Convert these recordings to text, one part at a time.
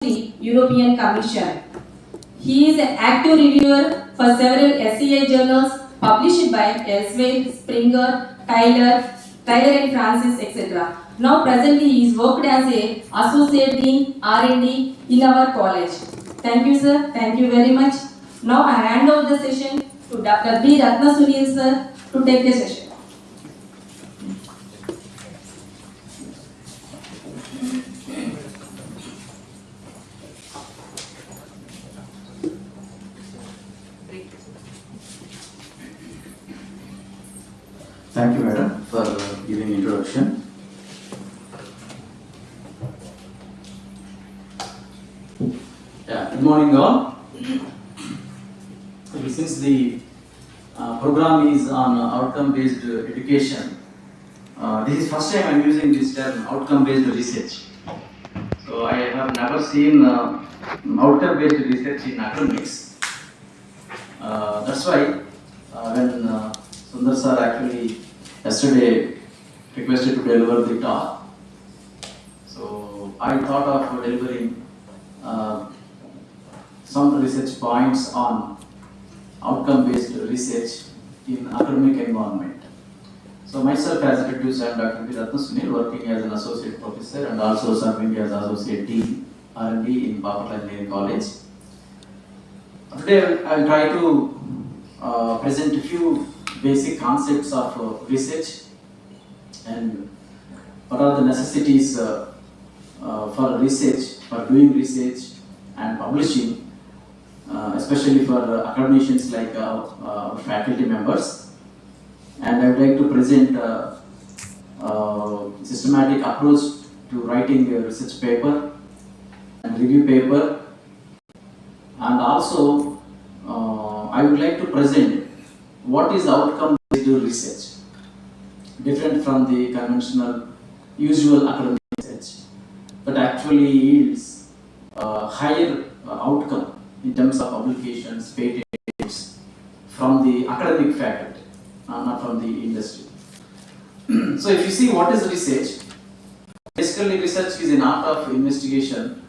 the European Commission. He is an active reviewer for several SCI journals published by Elsevier, Springer, Tyler and Francis, etc. Now presently he is worked as a Associate Dean R&D in our college. Thank you, sir. Thank you very much. Now I hand over the session to Dr. B. Ratnasunil, sir, to take the session. Thank you, madam, for giving introduction. Good morning, all. Since the program is on outcome-based education, this is first time I am using this term, outcome-based research. So I have never seen outcome-based research in academics. That's why when Sundar sir actually yesterday requested to deliver the talk, so I thought of delivering some research points on outcome-based research in academic environment. So myself, as introduced, I am Dr. B. Ratnasunil, working as an associate professor and also serving as associate dean R&D in Bapat Engineering College. Today I will try to present a few basic concepts of research and what are the necessities for research, for doing research and publishing, especially for academicians like our faculty members. And I would like to present a systematic approach to writing a research paper and review paper, and also I would like to present what is outcome-based research, different from the conventional, usual academic research, that actually yields higher outcome in terms of publications, patents from the academic faculty, not from the industry. So if you see what is research, basically research is an art of investigation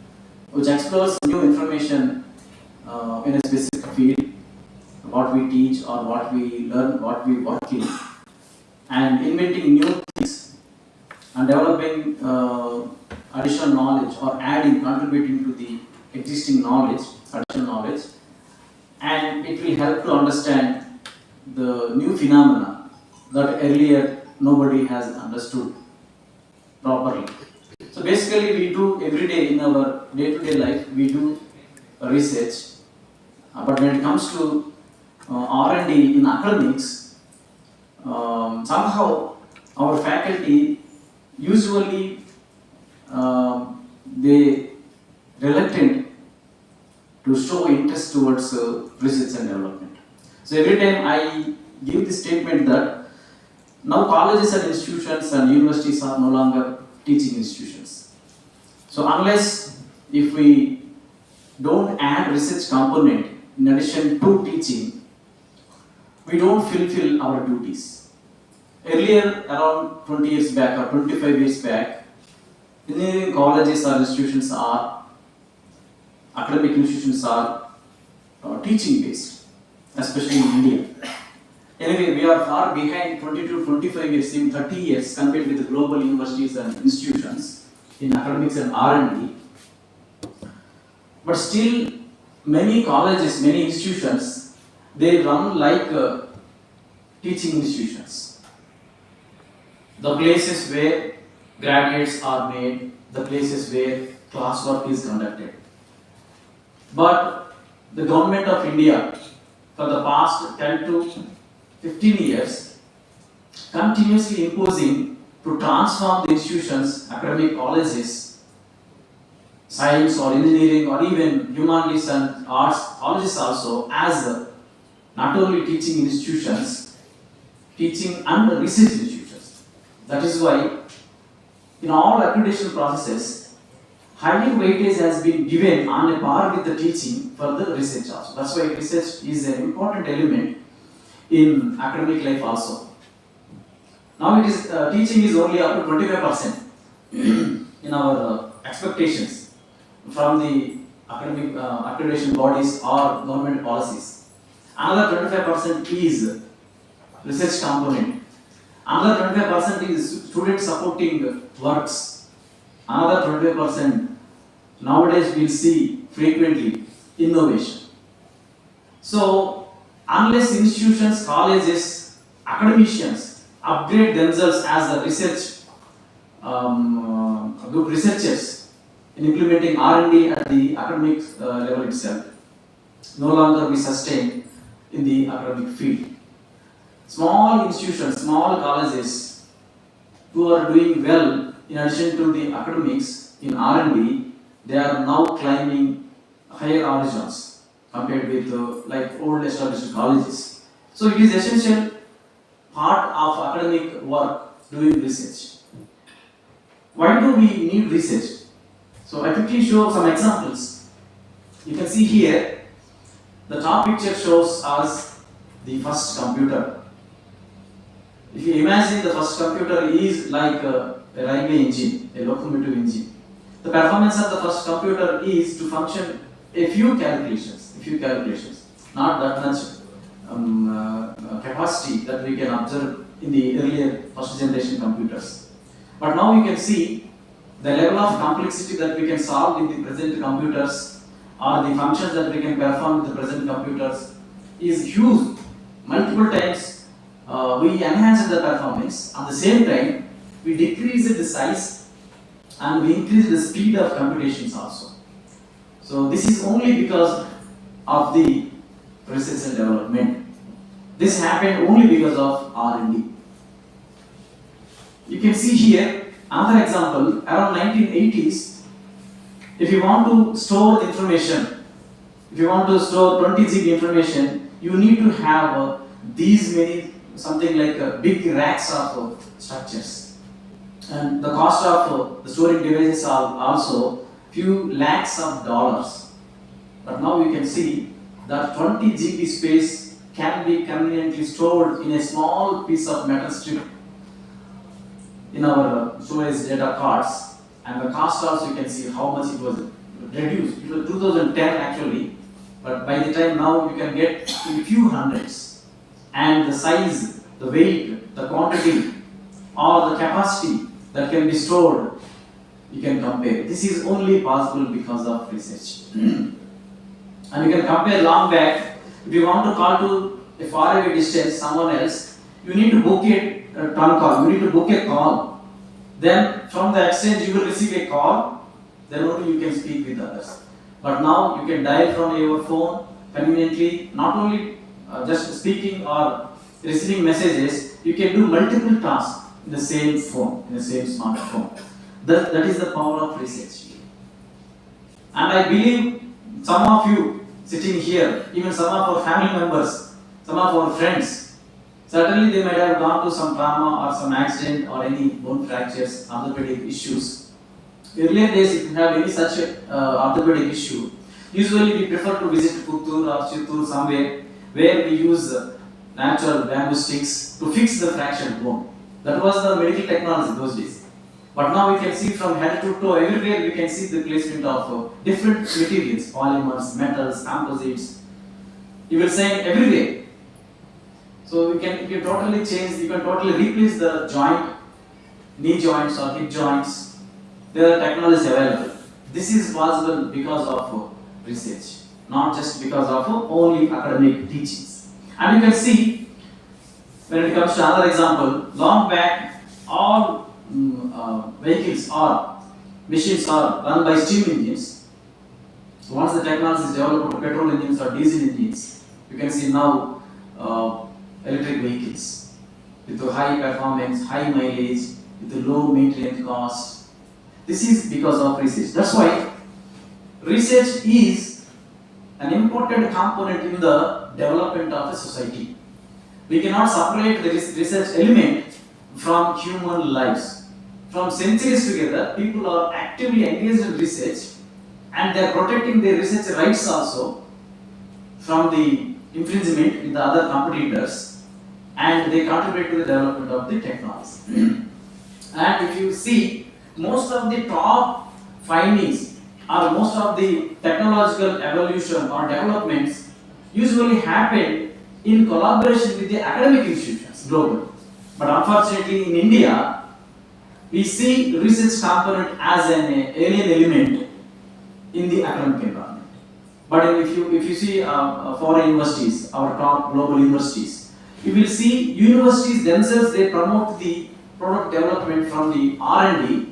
which explores new information in a specific field, what we teach or what we learn, what we work in, and inventing new things and developing additional knowledge or adding, contributing to the existing knowledge, additional knowledge, and it will help to understand the new phenomena that earlier nobody has understood properly. So basically we do every day in our day-to-day life, we do research, but when it comes to R&D in academics, somehow our faculty usually they reluctant to show interest towards research and development. So every time I give the statement that now colleges and institutions and universities are no longer teaching institutions. So unless if we don't add research component in addition to teaching, we don't fulfill our duties. Earlier, around 20 years back or 25 years back, engineering colleges or institutions are, academic institutions are teaching based, especially in India. Anyway, we are far behind 20 to 25 years, even 30 years compared with the global universities and institutions in academics and R&D. But still, many colleges, many institutions, they run like teaching institutions. The places where graduates are made, the places where classwork is conducted. But the government of India, for the past 10 to 15 years, continuously imposing to transform the institutions, academic colleges, science or engineering or even humanities and arts colleges also as not only teaching institutions, teaching and research institutions. That is why in all accreditation processes, higher weightage has been given on a par with the teaching for the research also. That's why research is an important element in academic life also. Now it is teaching is only up to 25% in our expectations. from the academic accreditation bodies or government policies. Another 25% is research component. Another 25% is student supporting works. Another 25% nowadays we'll see frequently innovation. So unless institutions, colleges, academicians upgrade themselves as a research good researchers in implementing R&D at the academic level itself, no longer be sustained in the academic field. Small institutions, small colleges who are doing well in addition to the academics in R&D, they are now climbing higher horizons compared with like old established colleges. So it is essential part of academic work doing research. Why do we need research? So I quickly show some examples. You can see here, the top picture shows us the first computer. If you imagine the first computer is like a railway engine, a locomotive engine. The performance of the first computer is to function a few calculations, not that much capacity that we can observe in the earlier first generation computers. But now you can see the level of complexity that we can solve with the present computers or the functions that we can perform with the present computers is huge. Multiple times we enhance the performance. At the same time, we decrease the size and we increase the speed of computations also. So this is only because of the research and development. This happened only because of R&D. You can see here another example. Around 1980s, if you want to store information, if you want to store 20 GB information, you need to have these many, something like big racks of structures. And the cost of the storing devices are also few lakhs of dollars. But now you can see that 20 GB space can be conveniently stored in a small piece of metal strip in our storage data cards, and the cost also you can see how much it was reduced. It was 2010 actually, but by the time now you can get in few hundreds. And the size, the weight, the quantity, or the capacity that can be stored, you can compare. This is only possible because of research. And you can compare long back. If you want to call to a faraway distance someone else, you need to book a phone call. You need to book a call. Then from the exchange you will receive a call. Then only you can speak with others. But now you can dial from your phone conveniently. Not only just speaking or receiving messages, you can do multiple tasks in the same phone, in the same smartphone. That is the power of research. And I believe some of you sitting here, even some of our family members, some of our friends, certainly they might have gone to some trauma or some accident or any bone fractures, orthopedic issues. Earlier days, if you have any such orthopedic issue, usually we prefer to visit Puttur or Chittur somewhere where we use natural bamboo sticks to fix the fractured bone. That was the medical technology those days. But now we can see from head to toe, everywhere we can see the placement of different materials, polymers, metals, composites. You will say everywhere. So you can totally change, you can totally replace the joint, knee joints or hip joints. There are technologies available. This is possible because of research, not just because of only academic teachings. And you can see, when it comes to another example, long back, all vehicles or machines are run by steam engines. So once the technology is developed to petrol engines or diesel engines, you can see now electric vehicles with high performance, high mileage, with low maintenance cost. This is because of research. That's why research is an important component in the development of a society. We cannot separate the research element from human lives. From centuries together, people are actively engaged in research and they are protecting their research rights also from the infringement with the other competitors, and they contribute to the development of the technology. And if you see, most of the top findings or most of the technological evolution or developments usually happen in collaboration with the academic institutions globally. But unfortunately in India, we see research component as an alien element in the academic environment. But if you see foreign universities, our top global universities, you will see universities themselves, they promote the product development from the R&D.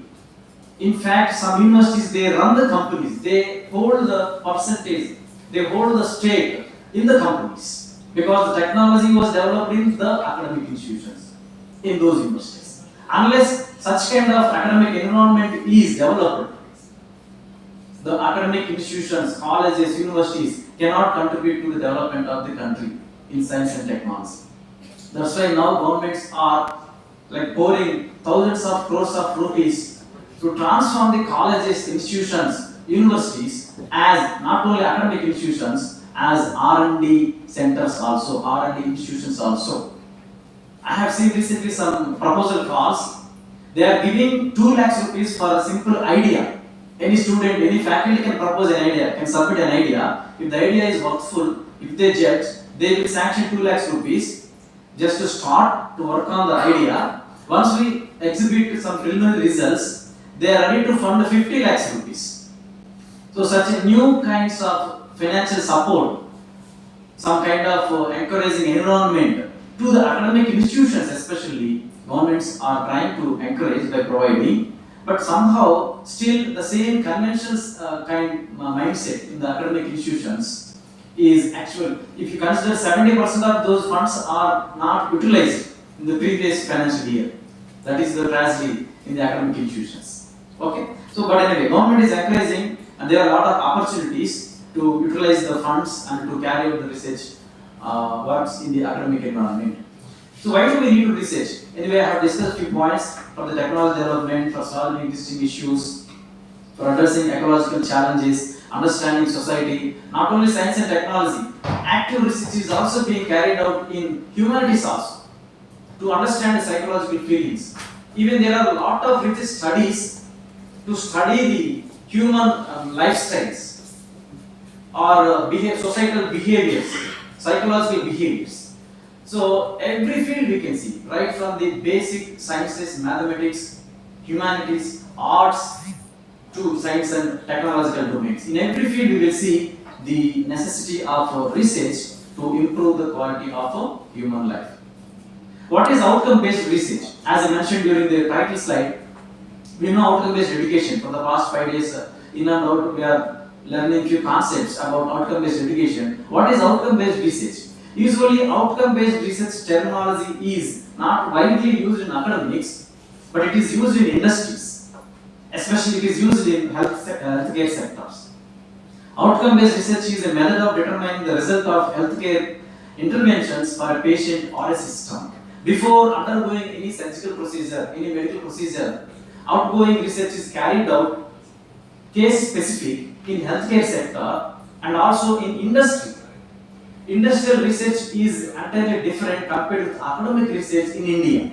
In fact, some universities, they run the companies, they hold the percentage, they hold the stake in the companies because the technology was developed in the academic institutions in those universities. Unless such kind of academic environment is developed, the academic institutions, colleges, universities cannot contribute to the development of the country in science and technology. That's why now governments are like pouring thousands of crores of rupees to transform the colleges, institutions, universities as not only academic institutions, as R&D centers also, R&D institutions also. I have seen recently some proposal calls. They are giving 2 lakhs rupees for a simple idea. Any student, any faculty can propose an idea, can submit an idea. If the idea is workful, if they judge, they will sanction 2 lakhs rupees just to start to work on the idea. Once we exhibit some preliminary results, they are ready to fund 50 lakhs rupees. So such a new kinds of financial support, some kind of encouraging environment to the academic institutions especially, governments are trying to encourage by providing, but somehow still the same conventional mindset in the academic institutions is actual. If you consider 70% of those funds are not utilized in the previous financial year, that is the tragedy in the academic institutions. Okay, so but anyway, government is encouraging and there are a lot of opportunities to utilize the funds and to carry out the research works in the academic environment. So why do we need to research? Anyway, I have discussed few points for the technology development, for solving existing issues, for addressing ecological challenges, understanding society, not only science and technology. Active research is also being carried out in humanities also, to understand the psychological feelings. Even there are a lot of research studies to study the human lifestyles or societal behaviors, psychological behaviors. So every field we can see, right from the basic sciences, mathematics, humanities, arts, to science and technological domains. In every field we will see the necessity of research to improve the quality of human life. What is outcome-based research? As I mentioned during the title slide, we know outcome-based education. For the past 5 days, in and out, we are learning few concepts about outcome-based education. What is outcome-based research? Usually, outcome-based research terminology is not widely used in academics, but it is used in industries. Especially, it is used in healthcare sectors. Outcome-based research is a method of determining the result of healthcare interventions for a patient or a system. Before undergoing any surgical procedure, any medical procedure, outgoing research is carried out case specific in healthcare sector and also in industry. Industrial research is entirely different compared with academic research in India.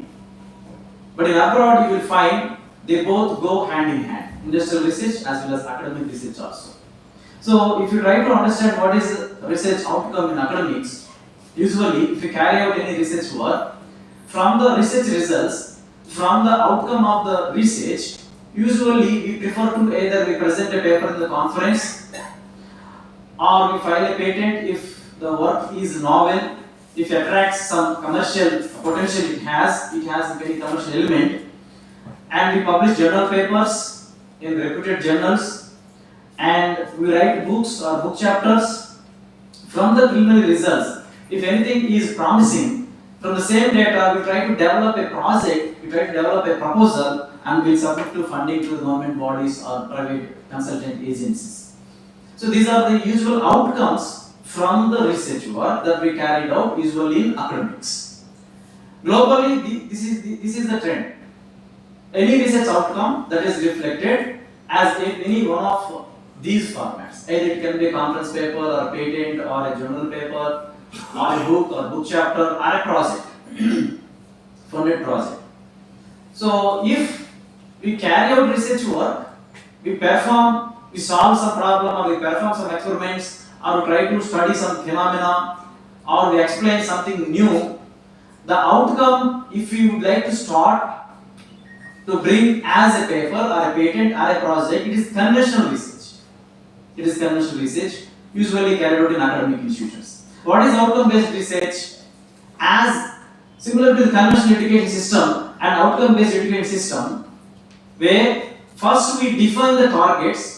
But in abroad you will find they both go hand in hand, industrial research as well as academic research also. So if you try to understand what is research outcome in academics, usually if you carry out any research work, from the research results, from the outcome of the research, usually we prefer to either we present a paper in the conference or we file a patent if the work is novel, if it attracts some commercial potential it has a very commercial element, and we publish journal papers in reputed journals, and we write books or book chapters. From the preliminary results, if anything is promising, from the same data we try to develop a project, we try to develop a proposal, and we submit to funding to the government bodies or private consultant agencies. So these are the usual outcomes from the research work that we carried out usually in academics. Globally, this is the trend. Any research outcome that is reflected as in any one of these formats. Either it can be a conference paper or a patent or a journal paper or a book or book chapter or a project, funded project. So if we carry out research work, we we solve some problem, or we perform some experiments, or we try to study some phenomena, or we explain something new, the outcome, if we would like to start to bring as a paper or a patent or a project, it is conventional research. It is conventional research, usually carried out in academic institutions. What is outcome-based research? As similar to the conventional education system and outcome-based education system, where first we define the targets,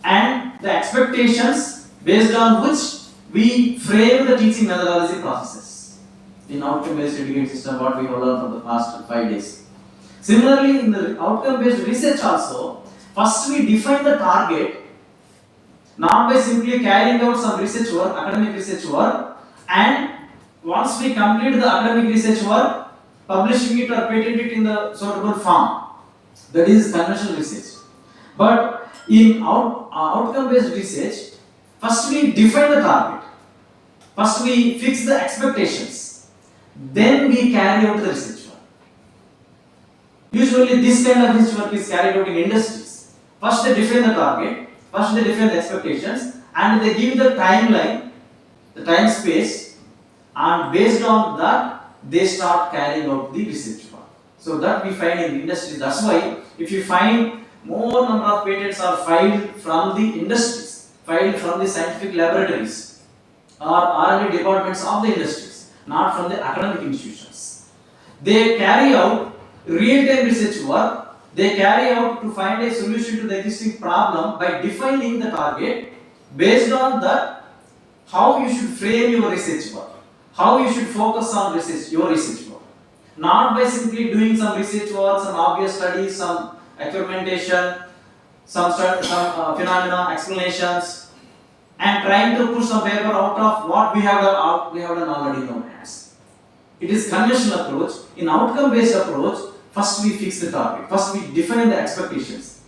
and the expectations based on which we frame the teaching methodology processes. In outcome-based education system, what we have learned from the past 5 days. Similarly, in the outcome-based research also, first we define the target, not by simply carrying out some research work, academic research work, and once we complete the academic research work, publishing it or patent it in the suitable form. That is conventional research. But in outcome-based research, first we define the target, first we fix the expectations, then we carry out the research work. Usually this kind of research work is carried out in industries. First they define the target, first they define the expectations, and they give the timeline, the time space, and based on that they start carrying out the research work. So that we find in the industry. That's why if you find more number of patents are filed from the industries, filed from the scientific laboratories or R&D departments of the industries, not from the academic institutions. They carry out real-time research work. They carry out to find a solution to the existing problem by defining the target. Based on that, how you should frame your research work, how you should focus on research, your research work. Not by simply doing some research work, some obvious studies, some experimentation, some phenomena, explanations, and trying to push some paper out of what we have done already in our hands. It is conventional approach. In outcome-based approach, first we fix the target, first we define the expectations.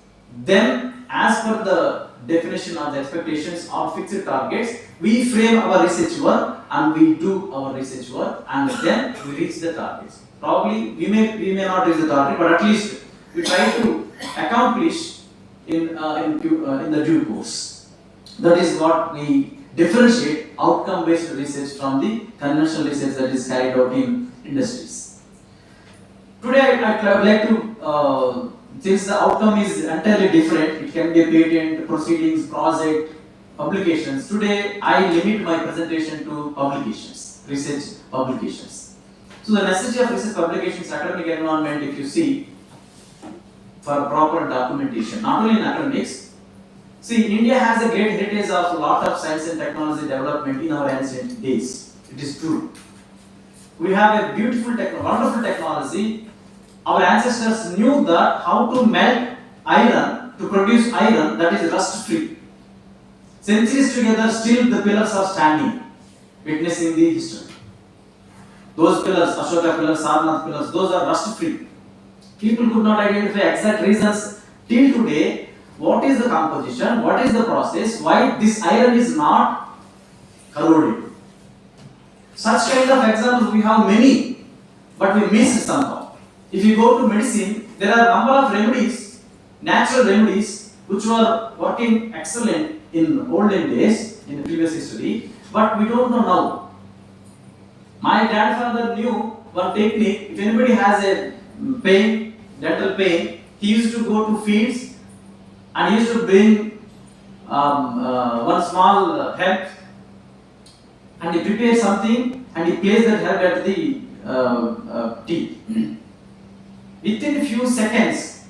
Then, as per the definition of the expectations or fixed targets, we frame our research work and we do our research work, and then we reach the targets. Probably we may not reach the target, but at least we try to accomplish in the due course. That is what we differentiate outcome-based research from the conventional research that is carried out in industries. Today I would like to, since the outcome is entirely different, it can be a patent, proceedings, project, publications. Today I limit my presentation to publications, research publications. So the necessity of research publications, academic environment, if you see, for proper documentation, not only in academics. See, India has a great heritage of a lot of science and technology development in our ancient days. It is true. We have a beautiful, wonderful technology. Our ancestors knew that how to melt iron to produce iron that is rust-free. Centuries together, still the pillars are standing, witnessing the history. Those pillars, Ashoka pillars, Sarnath pillars, those are rust-free. People could not identify exact reasons till today. What is the composition? What is the process? Why this iron is not corroded? Such kind of examples we have many, but we miss somehow. If you go to medicine, there are a number of remedies, natural remedies, which were working excellent in olden days, in the previous history, but we don't know now. My grandfather knew one technique. If anybody has a pain, dental pain, he used to go to fields and he used to bring one small herb and he prepared something and he placed that herb at the teeth. Within a few seconds,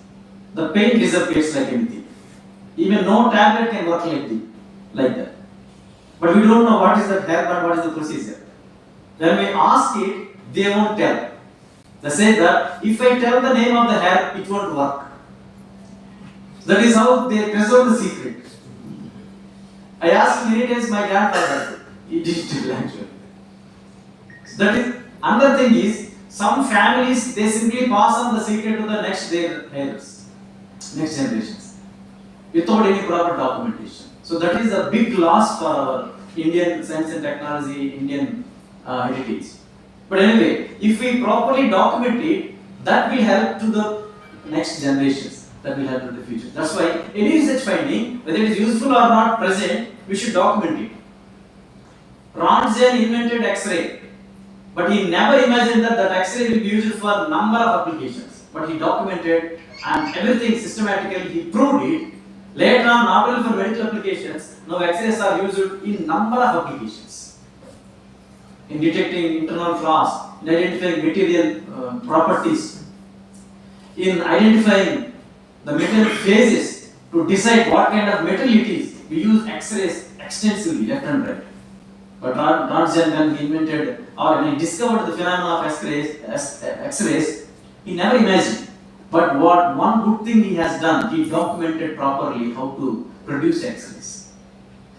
the pain disappears like anything. Even no tablet can work like that. But we don't know what is the herb and what is the procedure. When we ask it, they won't tell. They say that if I tell the name of the herb, it won't work. That is how they preserve the secret. I asked many times my grandfather, he did it actually. That is, another thing is, some families, they simply pass on the secret to the next generations, without any proper documentation. So that is a big loss for our Indian science and technology, Indian heritage. But anyway, if we properly document it, that will help to the next generations. that will help in the future. That's why any research finding, whether it is useful or not present, we should document it. Röntgen invented X-ray, but he never imagined that that X-ray will be used for a number of applications. But he documented and everything systematically, he proved it. Later on, not only for medical applications, now X-rays are used in number of applications. In detecting internal flaws, in identifying material properties, in identifying the metal phases to decide what kind of metal it is. We use X-rays extensively, left and right. But Röntgen, when he invented or when he discovered the phenomena of X-rays, he never imagined. But what one good thing he has done, he documented properly how to produce X-rays.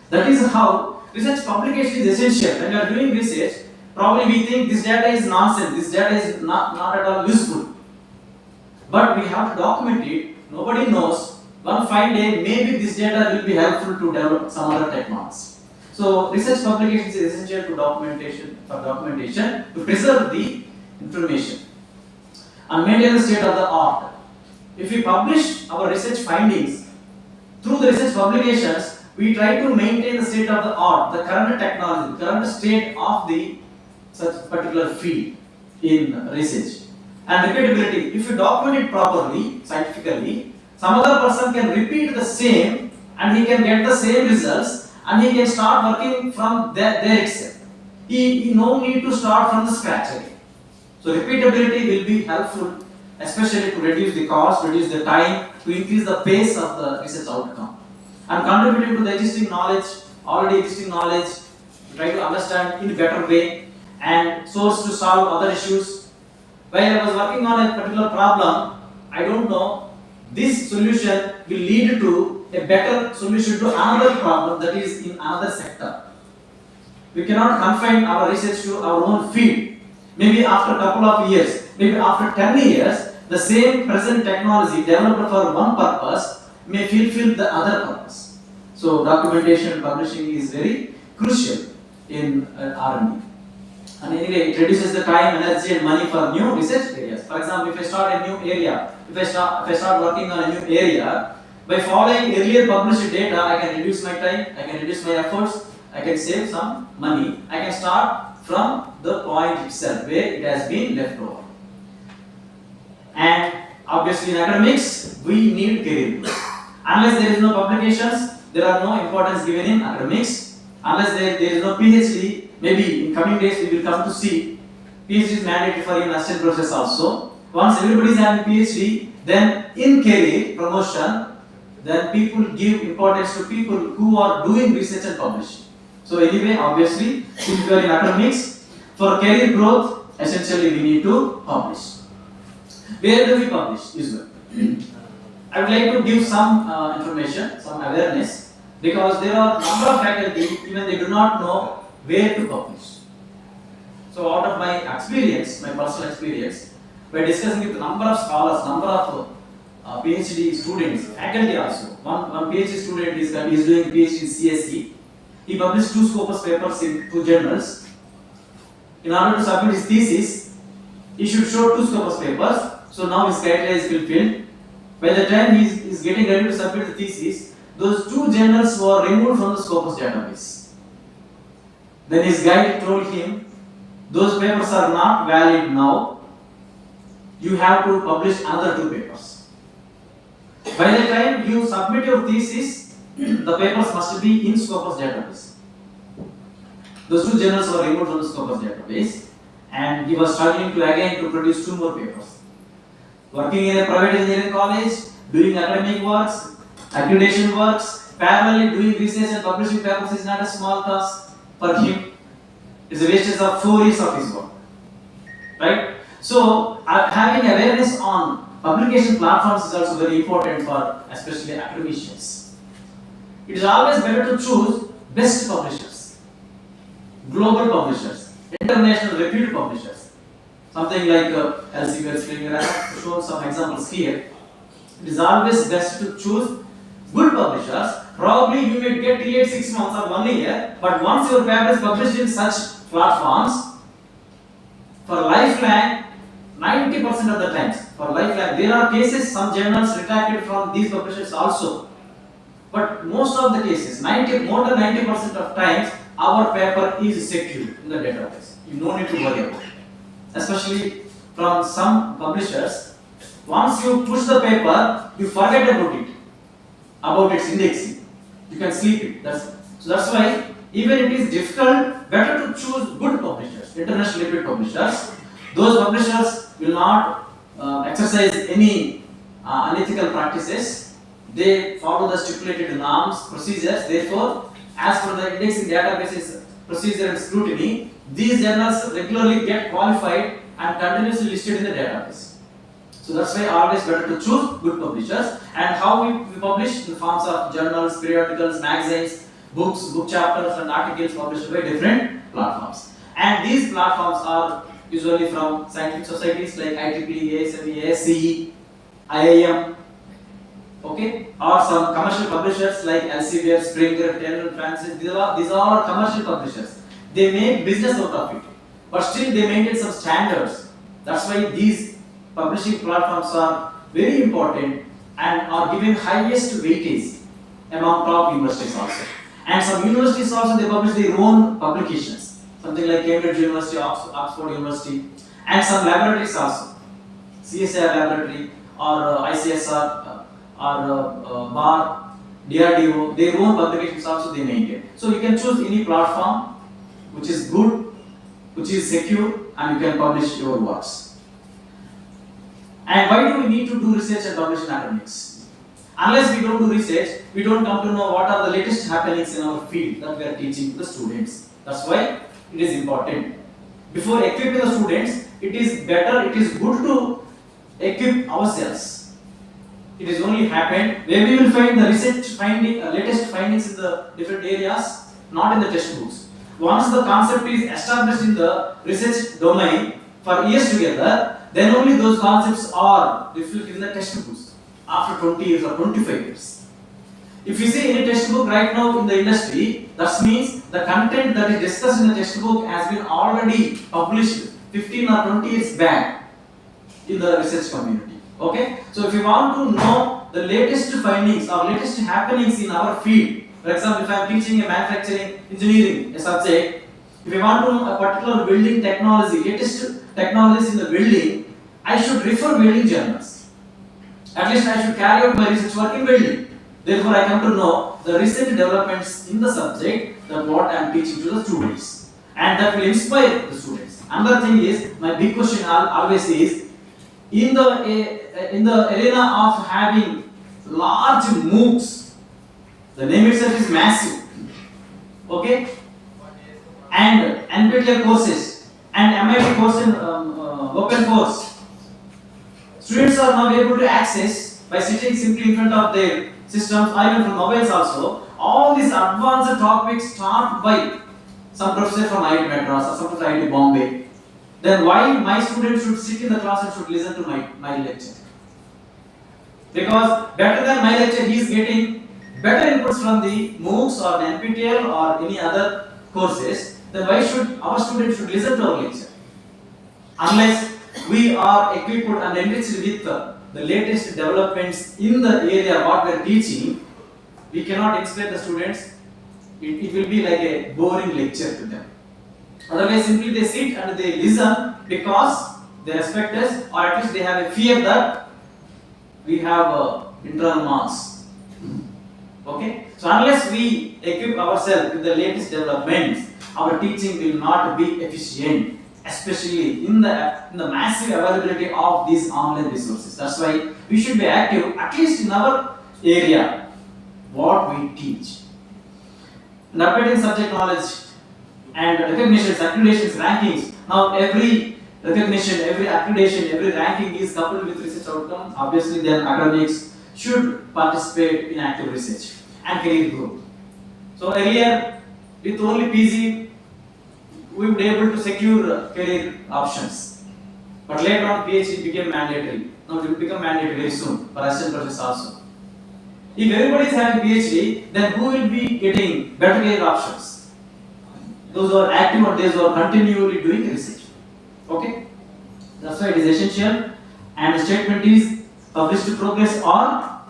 That is how research publication is essential. When you are doing research, probably we think this data is nonsense, this data is not at all useful. But we have to document it. Nobody knows. One fine day, maybe this data will be helpful to develop some other technologies. So research publications is essential to documentation to preserve the information and maintain the state of the art. If we publish our research findings through the research publications, we try to maintain the state of the art, the current technology, the current state of the such particular field in research. And repeatability, if you document it properly, scientifically, some other person can repeat the same and he can get the same results and he can start working from there itself. He no need to start from the scratch again. So repeatability will be helpful, especially to reduce the cost, reduce the time, to increase the pace of the research outcome. And contributing to the existing knowledge, already existing knowledge, try to understand in a better way and source to solve other issues. While I was working on a particular problem, I don't know, this solution will lead to a better solution to another problem that is in another sector. We cannot confine our research to our own field. Maybe after a couple of years, maybe after 10 years, the same present technology developed for one purpose may fulfill the other purpose. So documentation and publishing is very crucial in R&D. And anyway, it reduces the time, energy and money for new research areas. For example, if I start a new area, if I start working on a new area, by following earlier published data, I can reduce my time, I can reduce my efforts, I can save some money, I can start from the point itself where it has been left over. And obviously in academics, we need career growth. Unless there is no publications, there are no importance given in academics. Unless there is no PhD, maybe in coming days we will come to see PhD is mandatory for in assistant professors also. Once everybody is having PhD, then in career promotion, then people give importance to people who are doing research and publishing. So anyway, obviously, if you are in academics, for career growth, essentially we need to publish. Where do we publish usually? I would like to give some information, some awareness, because there are a number of faculty, even they do not know where to publish. So out of my experience, my personal experience, by discussing with a number of scholars, number of PhD students, faculty also. One PhD student is doing PhD in CSE. He published 2 Scopus papers in 2 journals. In order to submit his thesis, he should show 2 Scopus papers. So now his criteria is fulfilled. By the time he is getting ready to submit the thesis, those 2 journals were removed from the Scopus database. Then his guide told him, those papers are not valid now. You have to publish another 2 papers. By the time you submit your thesis, the papers must be in Scopus database. Those 2 journals were removed from the Scopus database, and he was struggling to produce 2 more papers. Working in a private engineering college, doing academic works, accreditation works, parallelly doing research and publishing papers is not a small task for him. It's a wastage of 4 years of his work. Right? So, having awareness on publication platforms is also very important for especially academicians. It is always better to choose best publishers, global publishers, international reputed publishers. Something like Elsevier, Springer. I have shown some examples here. It is always best to choose good publishers. Probably you may get delayed 6 months or 1 year, but once your paper is published in such platforms, for lifelong 90% of the times for lifeline. There are cases, some journals retracted from these publishers also. But most of the cases, more than 90% of times, our paper is secure in the database. You don't need to worry about it. Especially from some publishers, once you push the paper, you forget about its indexing. You can sleep it. That's why even it is difficult, better to choose good publishers, internationally good publishers. Those publishers will not exercise any unethical practices. They follow the stipulated norms, procedures. Therefore, as per the indexing databases procedure and scrutiny, these journals regularly get qualified and continuously listed in the database. So that's why always better to choose good publishers. And how we publish in forms of journals, periodicals, magazines, books, book chapters and articles published by different platforms. And these platforms are usually from scientific societies like IEEE, ASME, ASCE, IIM, okay, or some commercial publishers like Elsevier, Springer, Taylor & Francis. These are all commercial publishers. They make business out of it, but still they maintain some standards. That's why these publishing platforms are very important and are given highest weightage among top universities also. And some universities also, they publish their own publications, something like Cambridge University, Oxford University, and some laboratories also, CSIR laboratory or ICSR or BAR, DRDO, their own publications also they maintain. So you can choose any platform which is good, which is secure, and you can publish your works. And why do we need to do research and publish in academics? Unless we don't do research, we don't come to know what are the latest happenings in our field that we are teaching to the students. That's why it is important. Before equipping the students, it is good to equip ourselves. It is only happened where we will find the latest findings in the different areas, not in the textbooks. Once the concept is established in the research domain for years together, then only those concepts are reflected in the textbooks after 20 years or 25 years. If you see any textbook right now in the industry, that means the content that is discussed in the textbook has been already published 15 or 20 years back in the research community. Okay? So if you want to know the latest findings or latest happenings in our field, for example, if I am teaching a manufacturing engineering a subject, if I want to know a particular building technology, latest technologies in the building, I should refer building journals. At least I should carry out my research work in building. Therefore, I come to know the recent developments in the subject that what I am teaching to the students, and that will inspire the students. Another thing is, my big question always is, in the arena of having large MOOCs, the name itself is massive, okay, and NPTEL courses and MIT course in open course, students are now able to access by sitting simply in front of their systems or even from mobiles also. All these advanced topics taught by some professor from IIT Madras or some from IIT Bombay. Then why my student should sit in the class and should listen to my lecture? Because better than my lecture, he is getting better inputs from the MOOCs or the NPTEL or any other courses. Then why should our student should listen to our lecture? Unless we are equipped and enriched with the latest developments in the area what we are teaching, we cannot inspire the students. It will be like a boring lecture to them. Otherwise, simply they sit and they listen because they respect us, or at least they have a fear that we have internal marks. Okay? So unless we equip ourselves with the latest developments, our teaching will not be efficient, especially in the massive availability of these online resources. That's why we should be active, at least in our area, what we teach. And updating subject knowledge and recognitions, accreditations, rankings. Now every recognition, every accreditation, every ranking is coupled with research outcome. Obviously, then academics should participate in active research and career growth. So earlier, with only PG, we would be able to secure career options. But later on, PhD became mandatory. Now it will become mandatory very soon for assistant professors also. If everybody is having PhD, then who will be getting better career options? Those who are active or those who are continually doing research. Okay? That's why it is essential. And the statement is publish to progress or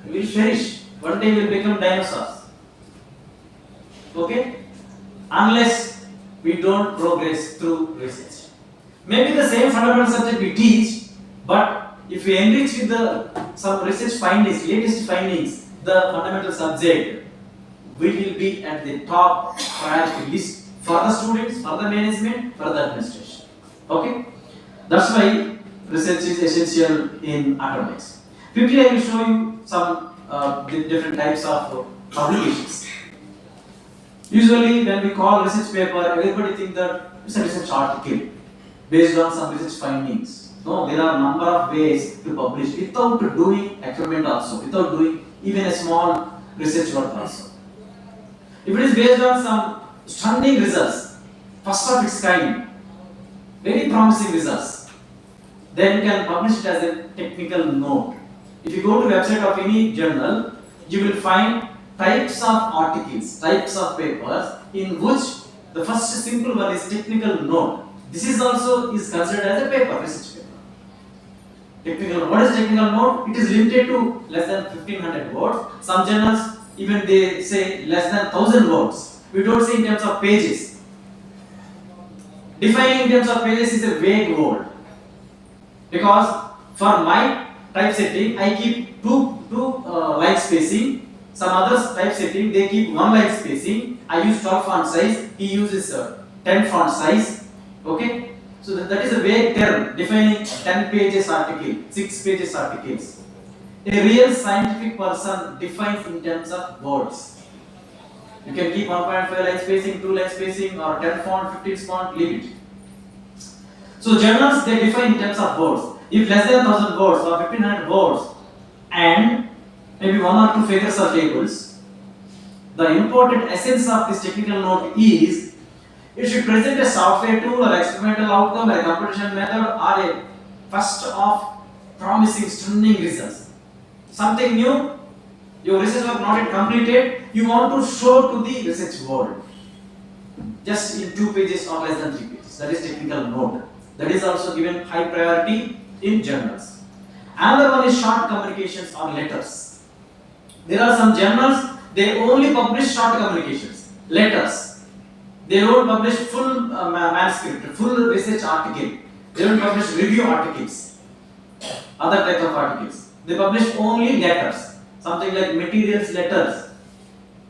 will perish. One day will become dinosaurs. Okay? Unless we don't progress through research. Maybe the same fundamental subject we teach, but if we enrich with some research findings, latest findings, the fundamental subject, we will be at the top priority list for the students, for the management, for the administration. Okay? That's why research is essential in academics. Quickly, I will show you some different types of publications. Usually, when we call research paper, everybody thinks that it's a research article based on some research findings. No, there are a number of ways to publish without doing experiment also, without doing even a small research work also. If it is based on some stunning results, first of its kind, very promising results, then you can publish it as a technical note. If you go to the website of any journal, you will find types of articles, types of papers in which the first simple one is technical note. This is also considered as a paper, research paper. Technical note. What is technical note? It is limited to less than 1500 words. Some journals even they say less than 1000 words. We don't say in terms of pages. Defining in terms of pages is a vague word. Because for my typesetting, I keep two line spacing. Some others typesetting they keep one line spacing. I use 12 font size. He uses 10 font size. Okay. So that is a vague term defining 10 pages article, 6 pages articles. A real scientific person defines in terms of words. You can keep 1.5 line spacing, 2 line spacing, or 10 font, 15 font, leave it. So journals they define in terms of words. If less than 1000 words or 1500 words and maybe 1 or 2 figures or tables, the important essence of this technical note is it should present a software tool or experimental outcome, a computation method, or a first of promising stunning results. Something new, your research work not yet completed, you want to show to the research world. Just in 2 pages or less than 3 pages. That is technical note. That is also given high priority in journals. Another one is short communications or letters. There are some journals, they only publish short communications, letters. They don't publish full manuscript, full research article. They don't publish review articles, other types of articles. They publish only letters, something like materials letters,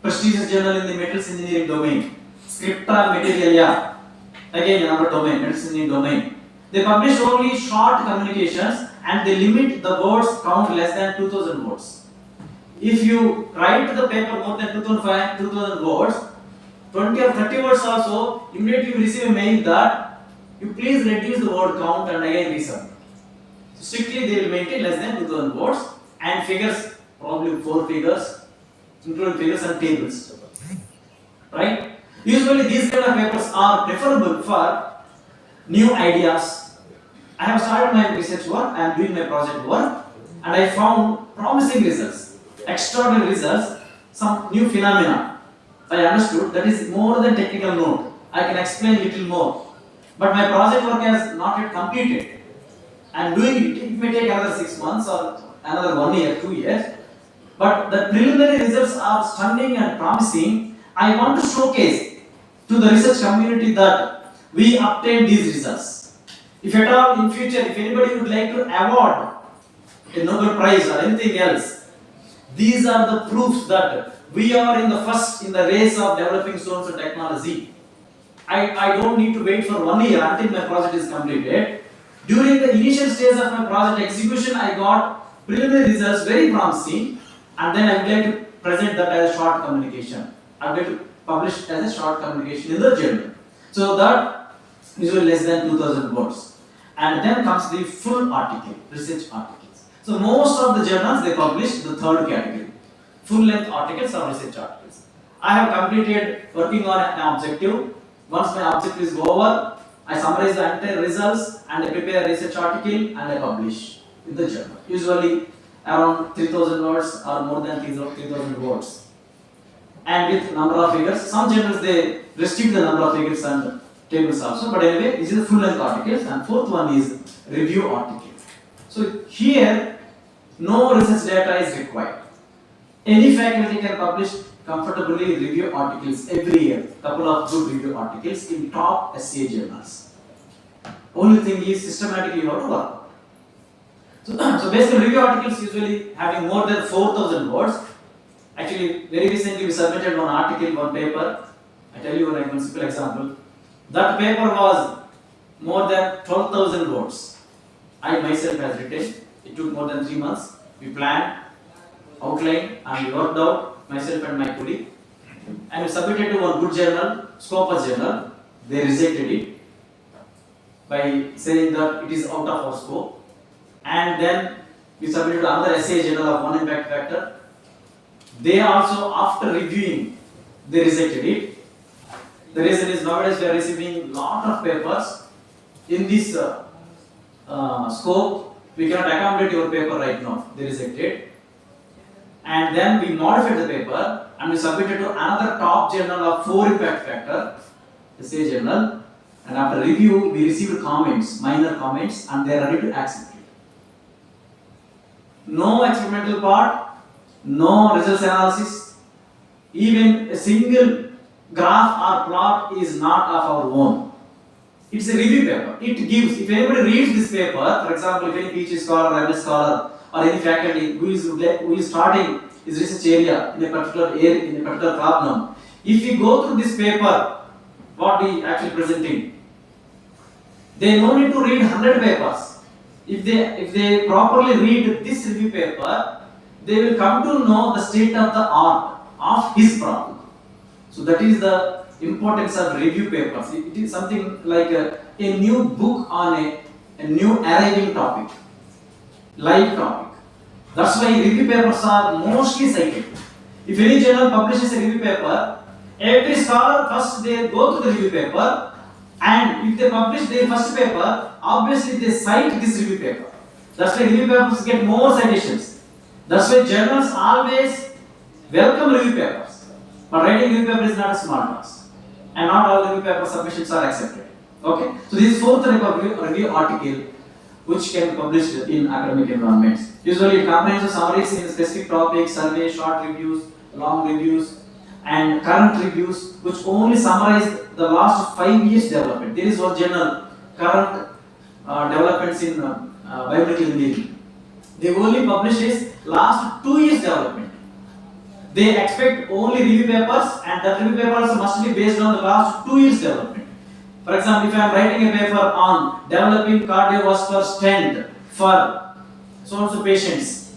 prestigious journal in the metals engineering domain, Scripta Materialia, again another domain, metals engineering domain. They publish only short communications and they limit the words count less than 2000 words. If you write the paper more than 2000 words, 20 or 30 words also, immediately you receive a mail that you please reduce the word count and again resubmit. So strictly they will maintain less than 2000 words and figures, probably 4 figures, including figures and tables. Right? Usually these kind of papers are preferable for new ideas. I have started my research work, I am doing my project work and I found promising results, extraordinary results, some new phenomena. I understood that is more than technical note. I can explain little more. But my project work has not yet completed. I am doing it. It may take another 6 months or another 1 year, 2 years. But the preliminary results are stunning and promising. I want to showcase to the research community that we obtained these results. If at all in future, if anybody would like to award a Nobel Prize or anything else, these are the proofs that we are in the race of developing so and so technology. I don't need to wait for 1 year until my project is completed. During the initial stage of my project execution, I got preliminary results very promising, and then I would like to present that as a short communication. I would like to publish it as a short communication in the journal. So that usually less than 2000 words. And then comes the full article, research articles. So most of the journals they publish the third category. Full length articles or research articles. I have completed working on an objective. Once my objective is over, I summarize the entire results and I prepare a research article and I publish in the journal. Usually around 3000 words or more than 3000 words. And with number of figures, some journals they restrict the number of figures and tables also, but anyway, this is the full length articles, and fourth one is review article. So here, no research data is required. Any faculty can publish comfortably review articles every year, couple of good review articles in top SCA journals. Only thing is systematically you have to work. So basically review articles usually having more than 4,000 words. Actually, very recently we submitted one article, one paper. I tell you one simple example. That paper was more than 12,000 words. I myself has written. It took more than 3 months. We planned, outlined, and we worked out, myself and my colleague. And we submitted to one good journal, Scopus journal. They rejected it by saying that it is out of our scope. And then we submitted to another essay journal of one impact factor. They also, after reviewing, they rejected it. The reason is nowadays we are receiving lot of papers in this scope. We cannot accommodate your paper right now. They rejected. And then we modified the paper and we submitted to another top journal of 4 impact factor, essay journal. And after review, we received comments, minor comments, and they are ready to accept it. No experimental part, no results analysis, even a single graph or plot is not of our own. It's a review paper. It gives, if anybody reads this paper, for example, if any PhD scholar, MS scholar, or any faculty who is starting his research area in a particular area, in a particular problem, if you go through this paper, what we actually presenting, they no need to read 100 papers. If they properly read this review paper, they will come to know the state of the art of his problem. So that is the importance of review papers. It is something like a new book on a new arriving topic, live topic. That's why review papers are mostly cited. If any journal publishes a review paper, every scholar first they go to the review paper, and if they publish their first paper, obviously they cite this review paper. That's why review papers get more citations. That's why journals always welcome review papers. But writing review paper is not a small task. And not all review paper submissions are accepted. Okay? So this is fourth type of review article which can be published in academic environments. Usually it comprises summaries in specific topics, surveys, short reviews, long reviews, and current reviews which only summarize the last 5 years development. There is one journal, current developments in biomedical engineering. They only publishes last 2 years development. They expect only review papers, and that review papers must be based on the last 2 years development. For example, if I am writing a paper on developing cardiovascular stent for so-and-so patients,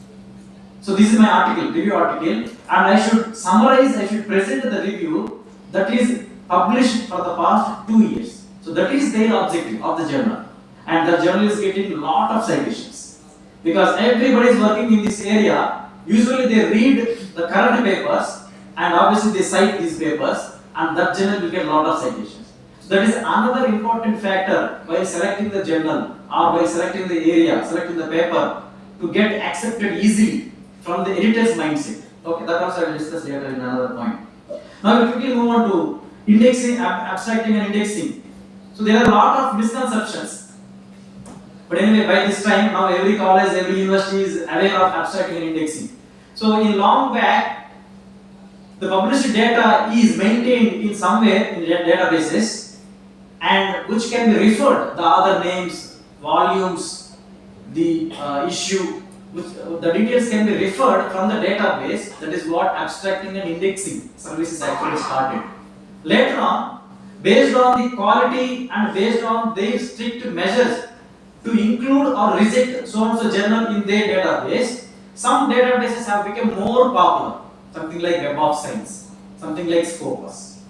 so this is my article, review article, and I should summarize, I should present the review that is published for the past 2 years. So that is their objective of the journal, and the journal is getting lot of citations because everybody is working in this area. Usually they read the current papers and obviously they cite these papers, and that journal will get lot of citations. So that is another important factor while selecting the journal or while selecting the area, selecting the paper to get accepted easily from the editor's mindset. Okay, that also I will discuss later in another point. Now we quickly move on to indexing, abstracting and indexing. So there are a lot of misconceptions. But anyway, by this time, now every college, every university is aware of abstracting and indexing. So in long back, the published data is maintained in somewhere in databases, and which can be referred, the other names, volumes, the issue, which, the details can be referred from the database. That is what abstracting and indexing services actually started. Later on, based on the quality and based on their strict measures to include or reject so-and-so journal in their database, some databases have become more popular, something like Web of Science, something like Scopus.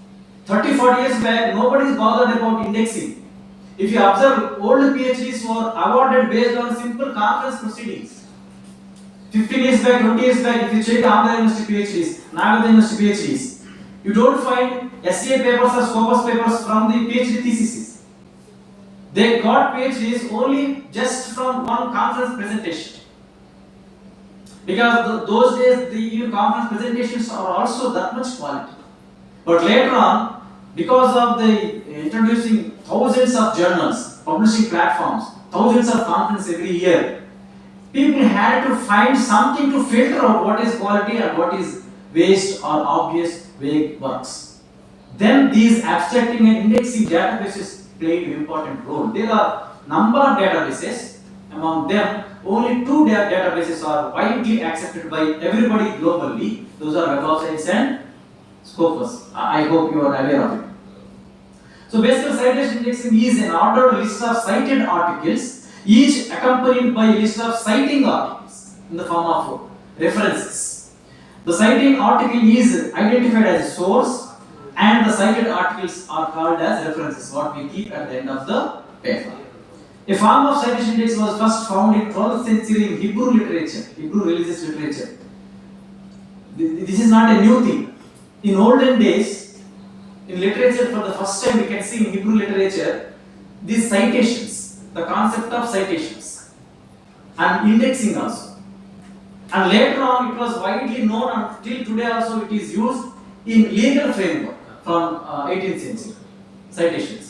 30-40 years back, nobody is bothered about indexing. If you observe, old PhDs were awarded based on simple conference proceedings. 15 years back, 20 years back, if you check Ahmedabad University PhDs, Nagadar University PhDs, you don't find SCA papers or Scopus papers from the PhD theses. They got PhDs only just from one conference presentation. Because those days the conference presentations are also that much quality. But later on, because of the introducing thousands of journals, publishing platforms, thousands of conferences every year. People had to find something to filter out what is quality and what is waste or obvious vague works. Then these abstracting and indexing databases played an important role. There are number of databases. Among them, only two databases are widely accepted by everybody globally. Those are Web of Science and Scopus. I hope you are aware of it. So basically, citation indexing is an ordered list of cited articles, each accompanied by a list of citing articles in the form of references. The citing article is identified as a source, and the cited articles are called as references, what we keep at the end of the paper. A form of citation index was first found in 12th century in Hebrew literature, Hebrew religious literature. This is not a new thing. In olden days, in literature for the first time we can see in Hebrew literature these citations, the concept of citations and indexing also. And later on it was widely known, and till today also it is used in legal framework from 18th century, citations.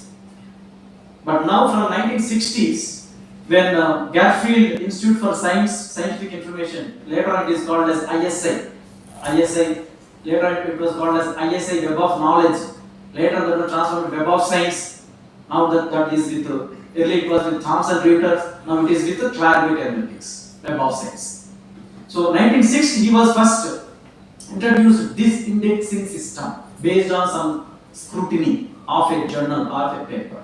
But now from 1960s, when Garfield Institute for Scientific Information, later on it is called as ISI, later on it was called as ISI Web of Knowledge, later that was transformed to Web of Science. Now that is with, earlier it was with Thomson Reuters, now it is with Clarivate Analytics, Web of Science. So 1960 he was first introduced this indexing system based on some scrutiny of a journal or of a paper.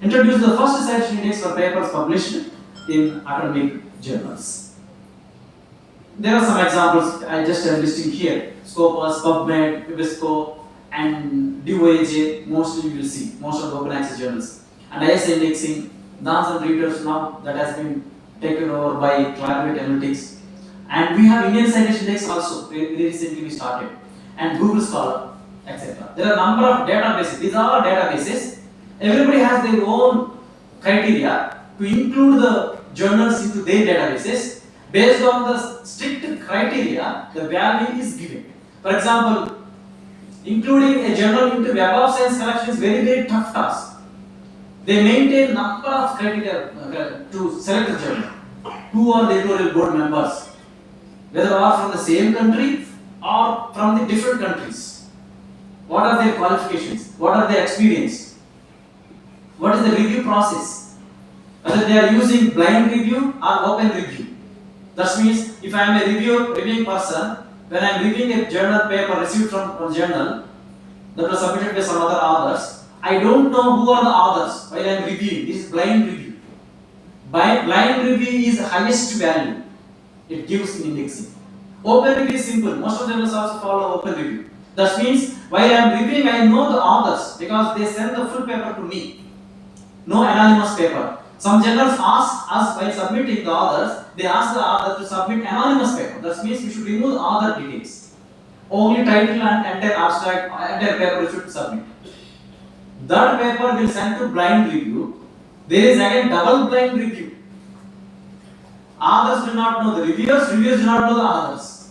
Introduced the first citation index for papers published in academic journals. There are some examples I just am listing here. Scopus, PubMed, Webisco, and DOAJ, mostly you will see, most of the open access journals. And ISI indexing, Thomson Reuters now that has been taken over by Clarivate Analytics. And we have Indian Citation Index also, very recently we started. And Google Scholar, etc. There are a number of databases. These are databases. Everybody has their own criteria to include the journals into their databases. Based on the strict criteria, the value is given. For example, including a journal into Web of Science collection is very tough task. They maintain number of criteria to select the journal. Who are the editorial board members? Whether are from the same country or from the different countries. What are their qualifications? What are their experience? What is the review process? Whether they are using blind review or open review. That means if I am a reviewing person, when I am reviewing a journal paper received from a journal that was submitted by some other authors, I don't know who are the authors while I am reviewing. This is blind review. Blind review is highest value. It gives indexing. Open review is simple. Most of the journals also follow open review. That means while I am reviewing, I know the authors because they send the full paper to me. No anonymous paper. Some journals ask us while submitting the authors, they ask the author to submit anonymous paper. That means we should remove author details. Only title and entire abstract, entire paper we should submit. That paper will send to blind review. There is again double blind review. Authors do not know the reviewers do not know the authors.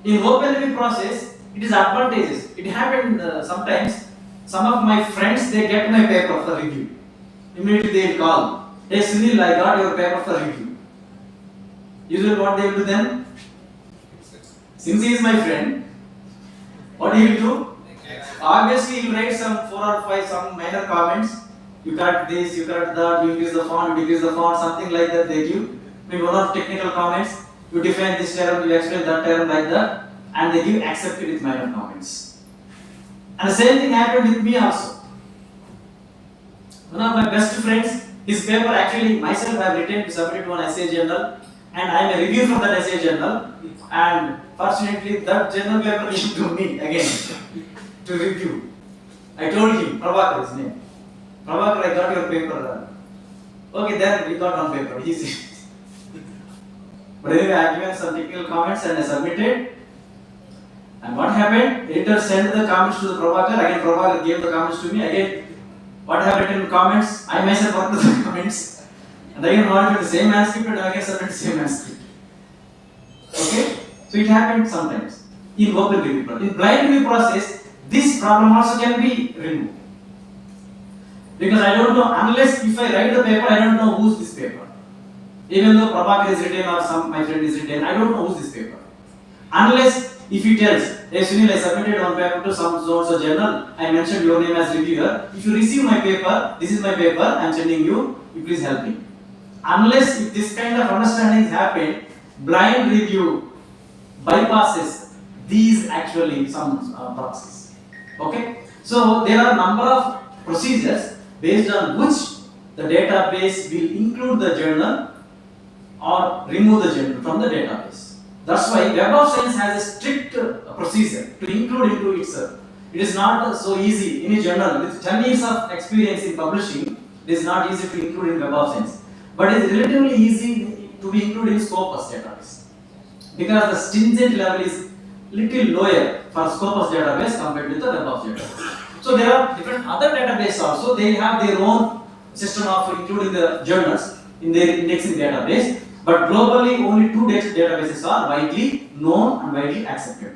In open review process, it is advantageous. It happened sometimes. Some of my friends, they get my paper for review. Immediately they will call, hey Sunil, I got your paper for review. Usually what they will do then? Since he is my friend, what he will do? Obviously he will write some 4 or 5 some minor comments. You correct this, you correct that, you increase the font, you decrease the font, something like that they give. Maybe one of technical comments, you define this term, you explain that term like that, and they give accepted with minor comments. And the same thing happened with me also. One of my best friends, his paper actually myself I have written to submit to an essay journal, and I am a review from that essay journal, and fortunately that journal paper came to me again to review. I told him, Prabhakar his name. Prabhakar, I got your paper. Okay, then we got on paper, easy. But anyway, I given some technical comments and I submitted. And what happened? Editor sent the comments to the Prabhakar, again Prabhakar gave the comments to me, again what I have written in comments, I myself worked with the comments, and again modified the same manuscript and again submitted the same manuscript. Okay? So it happened sometimes in open review process. In blind review process, this problem also can be removed. Because I don't know, unless if I write the paper, I don't know who's this paper. Even though Prabhakar is written or some my friend is written, I don't know who's this paper. Unless if he tells, hey Sunil, I submitted one paper to some so journal, I mentioned your name as reviewer. If you receive my paper, this is my paper, I am sending you, you please help me. Unless if this kind of understandings happen, blind review bypasses these actually some process. Okay? So there are a number of procedures based on which the database will include the journal or remove the journal from the database. That's why Web of Science has a strict procedure to include into itself. It is not so easy in a journal with 10 years of experience in publishing. It is not easy to include in Web of Science, but it is relatively easy to be included in Scopus database because the stringent level is little lower for Scopus database compared with the Web of database. So there are different other databases also. They have their own system of including the journals in their indexing database. But globally, only two databases are widely known and widely accepted.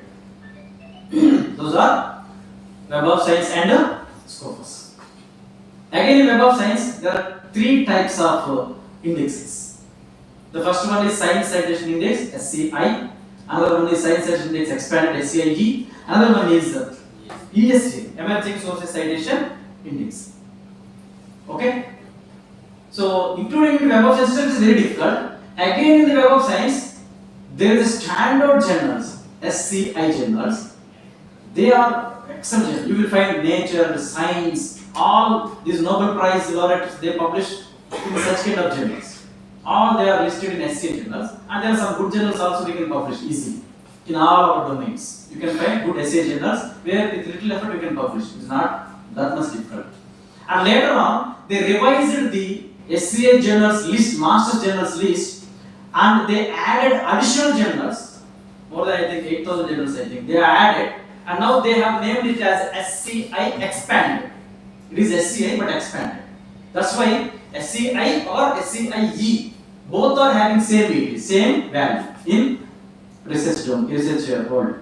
Those are Web of Science and Scopus. Again, in Web of Science, there are three types of indexes. The first one is Science Citation Index (SCI). Another one is Science Citation Index Expanded (SCIE). Another one is ESI, Emerging Sources Citation Index. Okay. So, including in Web of Science is very difficult. Again, in the Web of Science, there is a standard journals, SCI journals. They are excellent. You will find Nature, Science, all these Nobel Prize laureates, they publish in such kind of journals. All they are listed in SCI journals, and there are some good journals also we can publish easily in all our domains. You can find good SCI journals where with little effort you can publish. It is not that much difficult. And later on, they revised the SCI journals list, master journals list, and they added additional journals, more than I think 8,000 journals I think, they are added, and now they have named it as SCI Expanded. It is SCI but expanded. That's why SCI or SCIE, both are having same weight, same value in research world.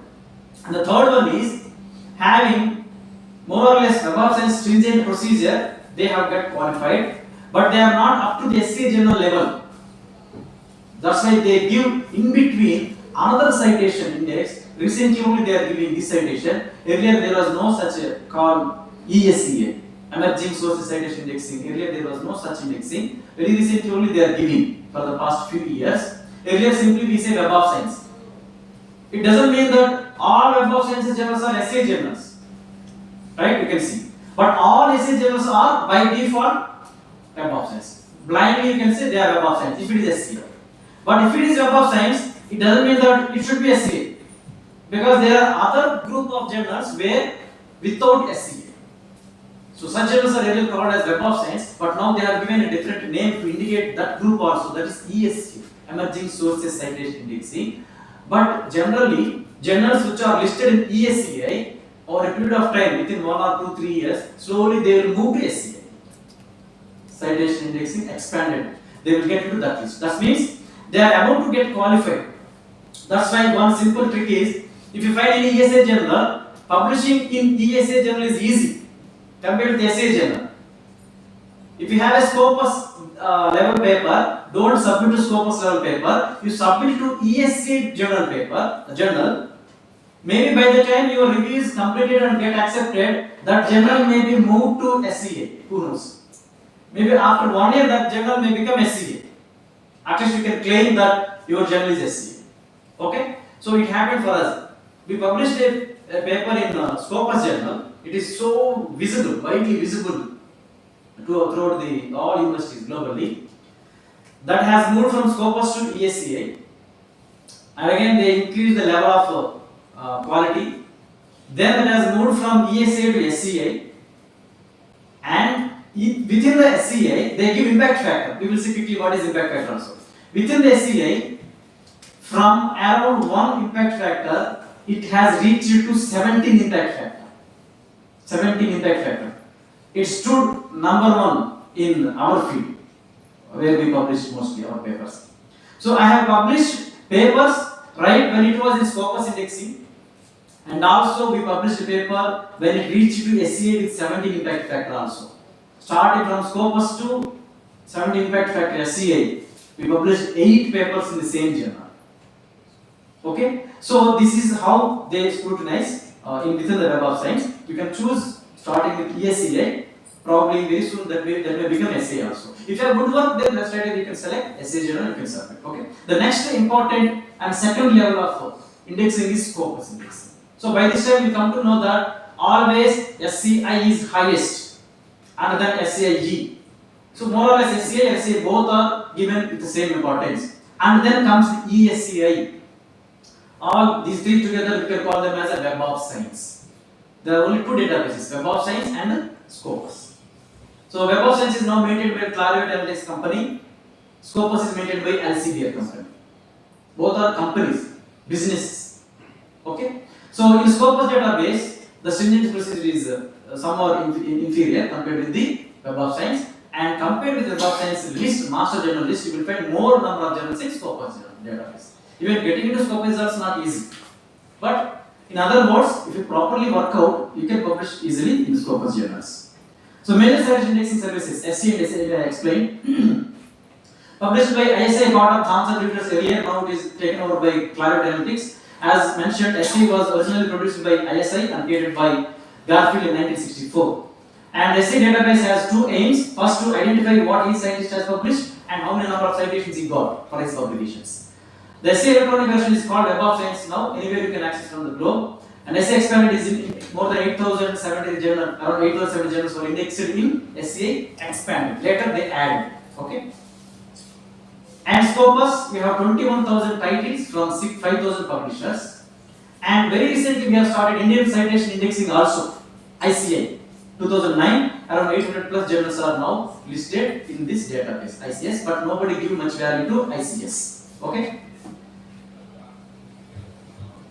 And the third one is having more or less Web of Science stringent procedure, they have got qualified, but they are not up to the SCI journal level. That's why they give in between another citation index. Recently only they are giving this citation. Earlier there was no such a called ESCA, Emerging Sources Citation Indexing. Earlier there was no such indexing. Very recently only they are giving for the past few years. Earlier simply we say Web of Science. It doesn't mean that all Web of Science journals are SCI journals. Right? You can see. But all SCI journals are by default Web of Science. Blindly you can say they are Web of Science if it is SCI. But if it is Web of Science, it doesn't mean that it should be SCI. Because there are other group of journals where without SCI. So such journals are really called as Web of Science, but now they have given a different name to indicate that group also, that is ESC, Emerging Sources Citation Indexing. But generally, journals which are listed in ESCI over a period of time, within 1 or 2, 3 years, slowly they will move to SCI. Citation Indexing Expanded. They will get into that list. That means they are about to get qualified. That's why one simple trick is, if you find any ESA journal, publishing in ESA journal is easy compared to the SCI journal. If you have a Scopus level paper, don't submit to Scopus level paper. You submit to ESCI journal paper, journal. Maybe by the time your review is completed and get accepted, that journal may be moved to SCA. Who knows? Maybe after 1 year, that journal may become SCA. At least you can claim that your journal is SCA. Okay? So it happened for us. We published a paper in Scopus journal. It is so visible, widely visible throughout all universities globally. That has moved from Scopus to ESCI. And again they increase the level of quality. Then it has moved from ESCI to SCI. And within the SCI, they give impact factor. We will see quickly what is impact factor also. Within the SCI, from around 1 impact factor, it has reached to 17 impact factor. 17 impact factor. It stood number 1 in our field, where we publish mostly our papers. So I have published papers right when it was in Scopus indexing, and also we published a paper when it reached to SCI with 17 impact factor also. starting from Scopus to 70 impact factor SCI, we published 8 papers in the same journal. Okay, so this is how they scrutinize within the Web of Science. You can choose starting with ESCI. Probably very soon that may become SA also. If you have good work, then next idea you can select SA journal, you can submit. Okay. The next important and second level of indexing is Scopus indexing. So by this time we come to know that always SCI is highest and then SCIG. So more or less SCI and SCI both are given with the same importance. And then comes the ESCI. All these three together we can call them as a Web of Science. There are only two databases, Web of Science and Scopus. So Web of Science is now maintained by Clarivate Analytics company. Scopus is maintained by Elsevier company. Both are companies, businesses. Okay. So in Scopus database, the stringent procedure is somewhat inferior compared with the Web of Science. And compared with the Web of Science list, master journal list, you will find more number of journals in Scopus database. Even getting into Scopus is also not easy. But in other words, if you properly work out, you can publish easily in Scopus journals. So major citation indexing services, SC and SI I explained. Published by ISI part of Thomson Reuters earlier, now it is taken over by Clarivate Analytics. As mentioned, SC was originally produced by ISI and created by Garfield in 1964. And SC database has two aims. First, to identify what each scientist has published and how many number of citations he got for his publications. The SC electronic version is called Web of Science now. Anywhere you can access from the globe. And SCI expanded is in more than 8,070 journals, around 8,070 journals were indexed in SCI expanded. Later they added. Okay. And Scopus, we have 21,000 titles from 5,000 publishers. And very recently we have started Indian citation indexing also, ICI. 2009, around 800 plus journals are now listed in this database, ICS, but nobody give much value to ICS. Okay.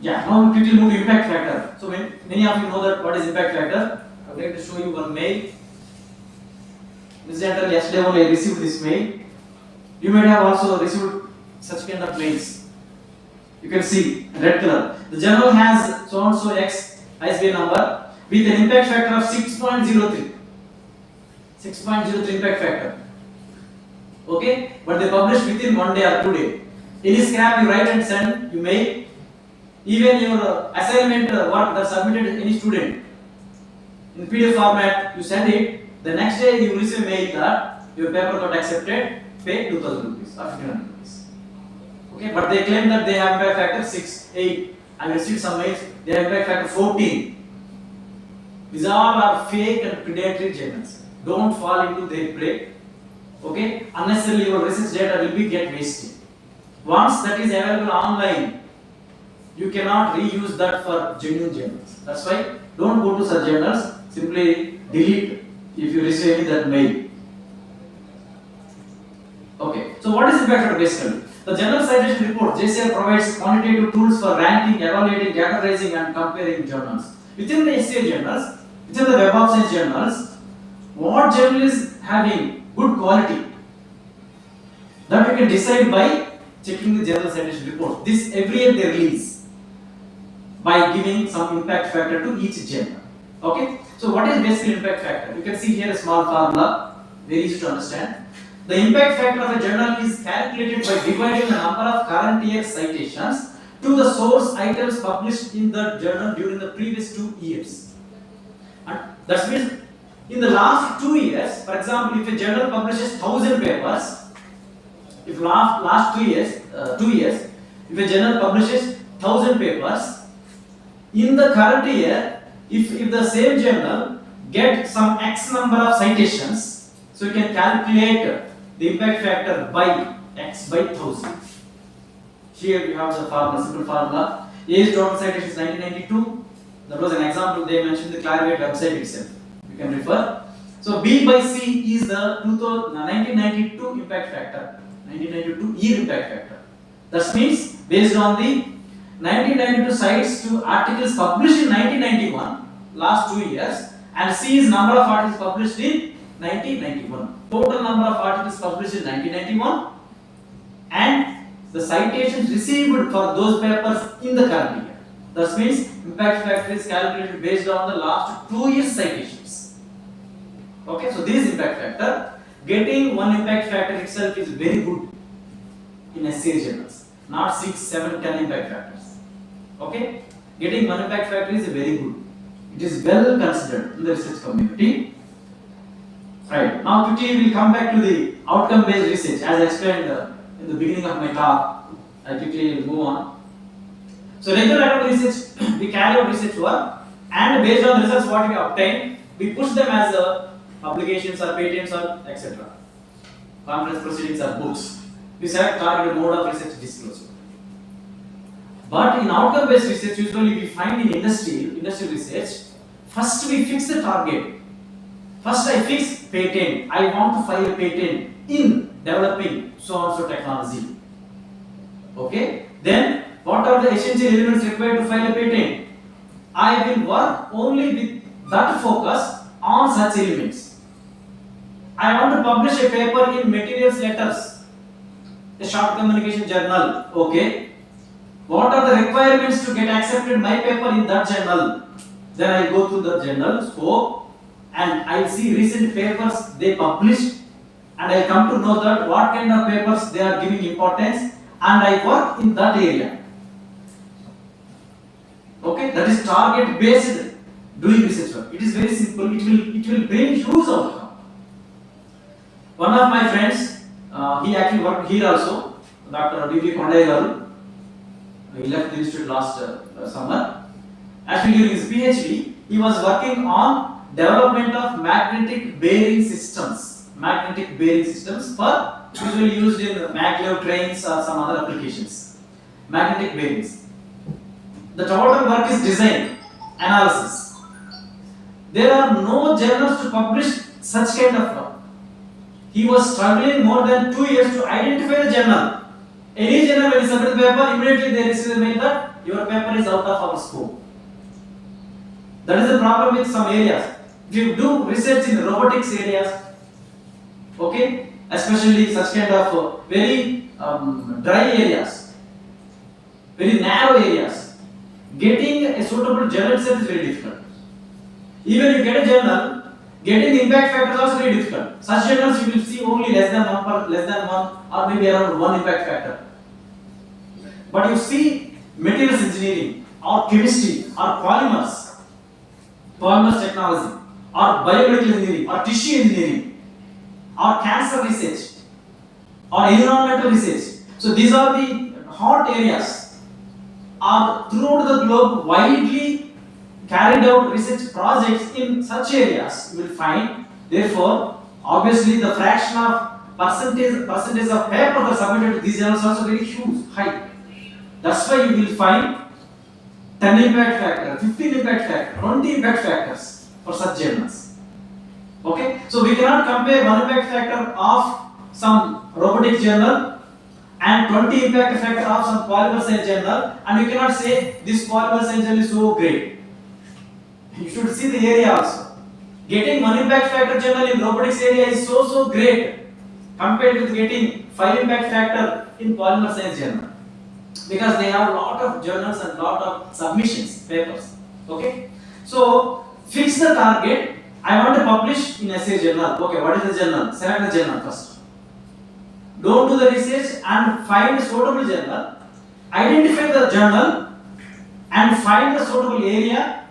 Yeah, now we quickly move to impact factor. So many of you know that what is impact factor. I would like to show you one mail. Incidentally, yesterday only I received this mail. You might have also received such kind of mails. You can see red color. The journal has so and so X ISBN number with an impact factor of 6.03. 6.03 impact factor. Okay, but they publish within 1 day or 2 days. Any scrap you write and send, you mail. Even your assignment work that's submitted to any student in PDF format, you send it. The next day you receive a mail that your paper got accepted, pay 2,000 rupees or 1,500 rupees. Okay, but they claim that they have impact factor 6, 8. I received some mails, they have impact factor 14. These all are fake and predatory journals. Don't fall into their prey. Okay, unnecessarily your research data will be get wasted. Once that is available online, you cannot reuse that for genuine journals. That's why don't go to such journals. Simply delete if you receive that mail. Okay. So what is impact factor basically? The General Citation Report (JCR) provides quantitative tools for ranking, evaluating, categorizing, and comparing journals. Within the SCI journals, within the Web of Science journals, what journal is having good quality? That we can decide by checking the General Citation Report. This every year they release by giving some impact factor to each journal. Okay. So what is basically impact factor? You can see here a small formula, very easy to understand. The impact factor of a journal is calculated by dividing the number of current year citations to the source items published in the journal during the previous 2 years. And that means in the last 2 years, for example, if a journal publishes 1,000 papers, if last 2 years, if a journal publishes 1,000 papers, in the current year, if the same journal get some X number of citations, so you can calculate the impact factor by X by 1,000. Here you have the formula, simple formula. Age total citations 1992. That was an example they mentioned in the Clarivate website itself. You can refer. So B by C is the 1992 impact factor. 1992 year impact factor. That means based on the 1992 cites to articles published in 1991, last 2 years, and C is number of articles published in 1991. Total number of articles published in 1991 and the citations received for those papers in the current year. That means impact factor is calculated based on the last 2 years citations. Okay, so this impact factor, getting one impact factor itself is very good in SCI journals, not 6, 7, 10 impact factors. Okay, getting one impact factor is very good. It is well considered in the research community. Right, now quickly we will come back to the outcome based research as I explained in the beginning of my talk. I quickly move on. So regular academic research, we carry out research work and based on the results what we obtain, we push them as publications or patents or etc. Conference proceedings or books. We select targeted mode of research disclosure. But in outcome based research, usually we find in industrial research, first we fix the target. First I fix patent. I want to file a patent in developing so and so technology. Okay. Then what are the essential elements required to file a patent? I will work only with that focus on such elements. I want to publish a paper in materials letters, a short communication journal. Okay. What are the requirements to get accepted my paper in that journal? Then I go to the journal scope and I see recent papers they published and I come to know that what kind of papers they are giving importance and I work in that area. Okay, that is target based doing research work. It is very simple. It will bring huge outcome. One of my friends, he actually worked here also, Dr. D.V. Kondai garu. He left the institute last summer. Actually, during his PhD, he was working on development of magnetic bearing systems. Magnetic bearing systems for usually used in maglev trains or some other applications. Magnetic bearings. The total work is design, analysis. There are no journals to publish such kind of work. He was struggling more than 2 years to identify the journal. Any journal when you submit the paper, immediately they receive the mail that your paper is out of our scope. That is the problem with some areas. If you do research in robotics areas, okay, especially such kind of very dry areas, very narrow areas, getting a suitable journal itself is very difficult. Even you get a journal, getting the impact factor is also very difficult. Such journals you will see only less than one or maybe around 1 impact factor. But you see materials engineering or chemistry or polymers technology or biomedical engineering or tissue engineering or cancer research or environmental research. So these are the hot areas are throughout the globe widely carried out research projects in such areas you will find. Therefore, obviously the fraction of percentage of papers are submitted to these journals also very huge, high. That's why you will find 10 impact factor, 15 impact factor, 20 impact factors for such journals. Okay, so we cannot compare 1 impact factor of some robotic journal and 20 impact factor of some polymer science journal, and you cannot say this polymer science journal is so great. You should see the area also. Getting 1 impact factor journal in robotics area is so great compared with getting 5 impact factor in polymer science journal, because they have a lot of journals and lot of submissions, papers. Okay, so fix the target. I want to publish in SCI journal. Okay, what is the journal? Select the journal first. Don't do the research and find a suitable journal. Identify the journal and find the suitable area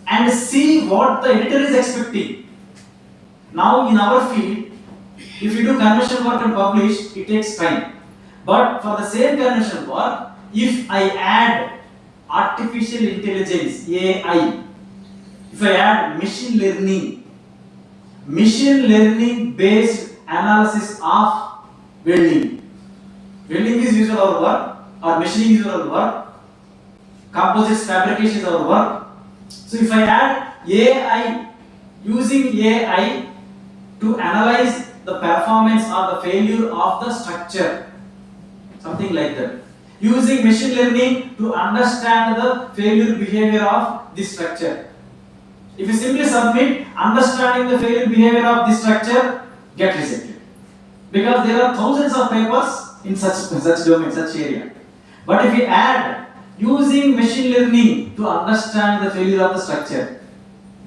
and see what the editor is expecting. Now in our field, if you do conventional work and publish, it takes time. But for the same conventional work, if I add artificial intelligence, AI, if I add machine learning based analysis of welding is usual our work, or machining is usual our work, composites fabrication is our work. So if I add AI, using AI to analyze the performance or the failure of the structure, something like that. Using machine learning to understand the failure behavior of this structure. If you simply submit understanding the failure behavior of this structure, get rejected. Because there are thousands of papers in such domain, such area. But if you add using machine learning to understand the failure of the structure,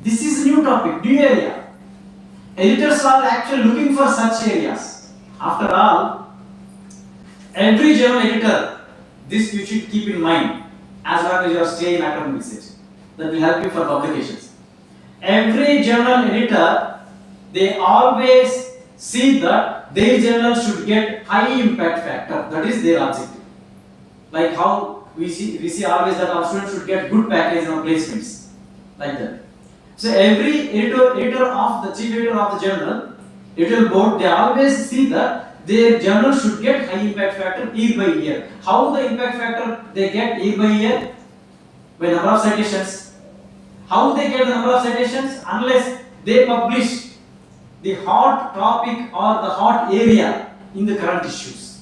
this is a new topic, new area. Editors are actually looking for such areas. After all, every journal editor, this you should keep in mind as long as you are staying in academic research. That will help you for publications. Every journal editor, they always see that their journal should get high impact factor. That is their objective. Like how we see always that our students should get good package and placements. Like that. So every editor of the chief editor of the journal, editorial board, they always see that their journal should get high impact factor year by year. How the impact factor they get year by year? By number of citations. How they get the number of citations? Unless they publish the hot topic or the hot area in the current issues.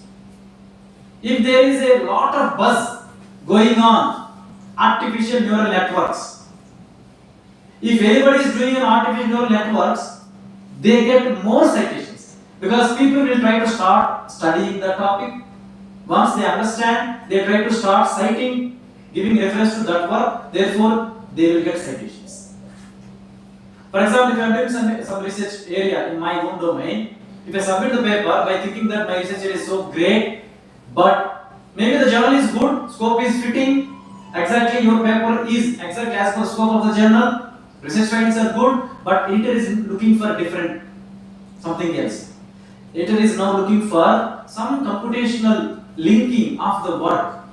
If there is a lot of buzz going on, artificial neural networks. If anybody is doing an artificial neural networks, they get more citations because people will try to start studying the topic. Once they understand, they try to start citing, giving reference to that work. Therefore, they will get citations. For example, if I am doing some research area in my own domain, if I submit the paper by thinking that my research area is so great, but maybe the journal is good, scope is fitting, exactly your paper is exactly as per scope of the journal, research findings are good, but editor is looking for different something else. Editor is now looking for some computational linking of the work.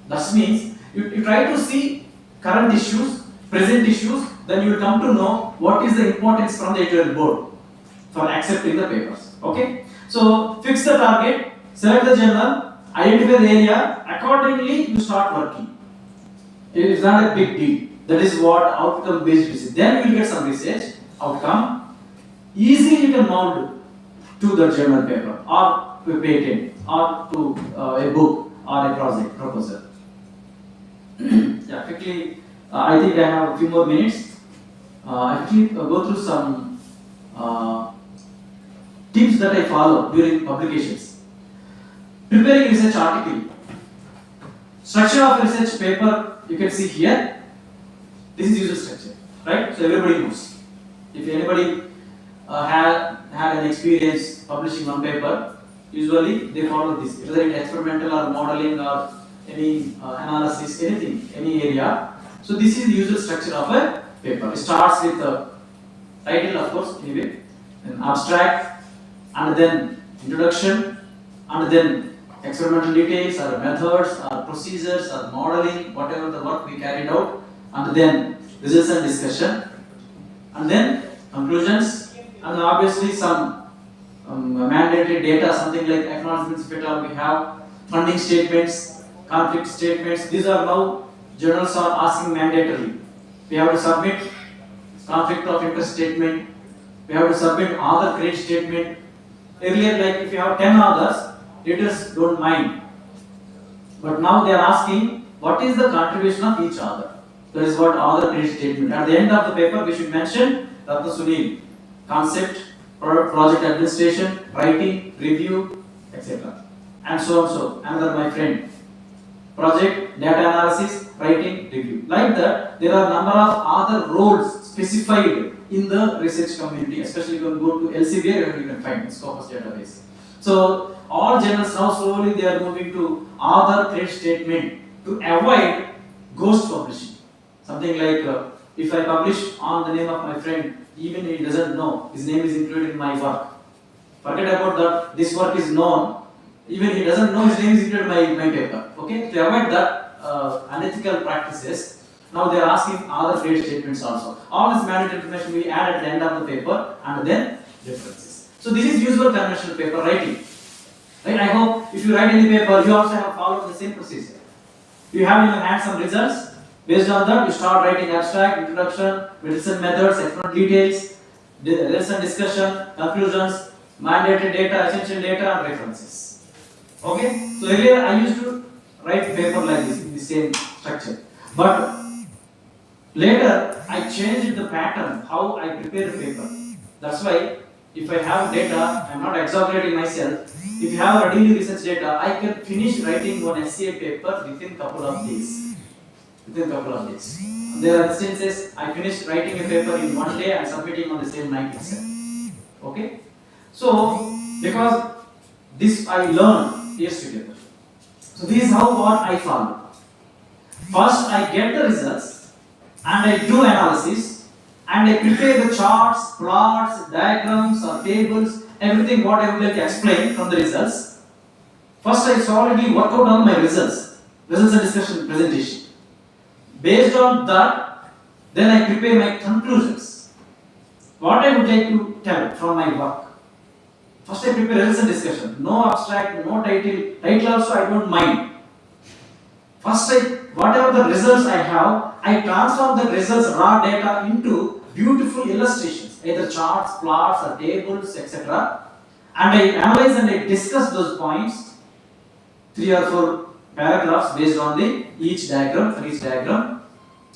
That means you try to see current issues, present issues, then you will come to know what is the importance from the editorial board for accepting the papers. Okay? So fix the target, select the journal, identify the area, accordingly you start working. It is not a big deal. That is what outcome based research. Then you will get some research outcome. Easily you can mold to the journal paper or to a patent or to a book or a project proposal. Yeah, quickly, I think I have a few more minutes. Actually, go through some tips that I follow during publications. Preparing research article. Structure of research paper, you can see here. This is usual structure, right? So everybody knows. If anybody had an experience publishing one paper, usually they follow this. Whether it's experimental or modeling or any analysis, anything, any area. So this is the usual structure of a paper. It starts with the title, of course, anyway, then abstract, and then introduction, and then experimental details or methods or procedures or modeling, whatever the work we carried out, and then results and discussion, and then conclusions, and obviously some mandatory data, something like acknowledgements, if at all we have, funding statements, conflict statements. These are now journals are asking mandatorily. We have to submit conflict of interest statement. We have to submit author credit statement. Earlier, like if you have 10 authors, editors don't mind. But now they are asking what is the contribution of each author. That is what author credit statement. At the end of the paper, we should mention Ratna Sunil, concept, project administration, writing, review, etc. And so on. So another my friend, project, data analysis, writing, review. Like that, there are number of other roles specified in the research community, especially when you go to Elsevier, you can find Scopus database. So all journals now slowly they are moving to author credit statement to avoid ghost publishing. Something like if I publish on the name of my friend, even he doesn't know his name is included in my work. Forget about that. This work is known. Even he doesn't know his name is included in my paper. Okay, to avoid that unethical practices, now they are asking other credit statements also. All this mandatory information we add at the end of the paper and then references. So this is usual conventional paper writing. Right? I hope if you write any paper, you also have followed the same procedure. You have in your hand some results. Based on that, you start writing abstract, introduction, medicine methods, expert details, lesson discussion, conclusions, mandatory data, essential data, and references. Okay? So earlier I used to write paper like this in the same structure. But later I changed the pattern, how I prepare the paper. That's why if I have data, I am not exaggerating myself. If you have a daily research data, I can finish writing one SCA paper within couple of days. There are instances I finished writing a paper in one day and submitting on the same night itself. Okay. So because this I learned years together. So this is how what I follow. First I get the results and I do analysis and I prepare the charts, plots, diagrams or tables, everything what I would like to explain from the results. First I solidly work out on my results and discussion presentation. Based on that, then I prepare my conclusions. What I would like to tell from my work. First I prepare results and discussion. No abstract, no title. Title also I don't mind. First whatever the results I have, I transform the results raw data into beautiful illustrations, either charts, plots or tables, etc. And I analyze and I discuss those points, 3 or 4 paragraphs based on each diagram, for each diagram.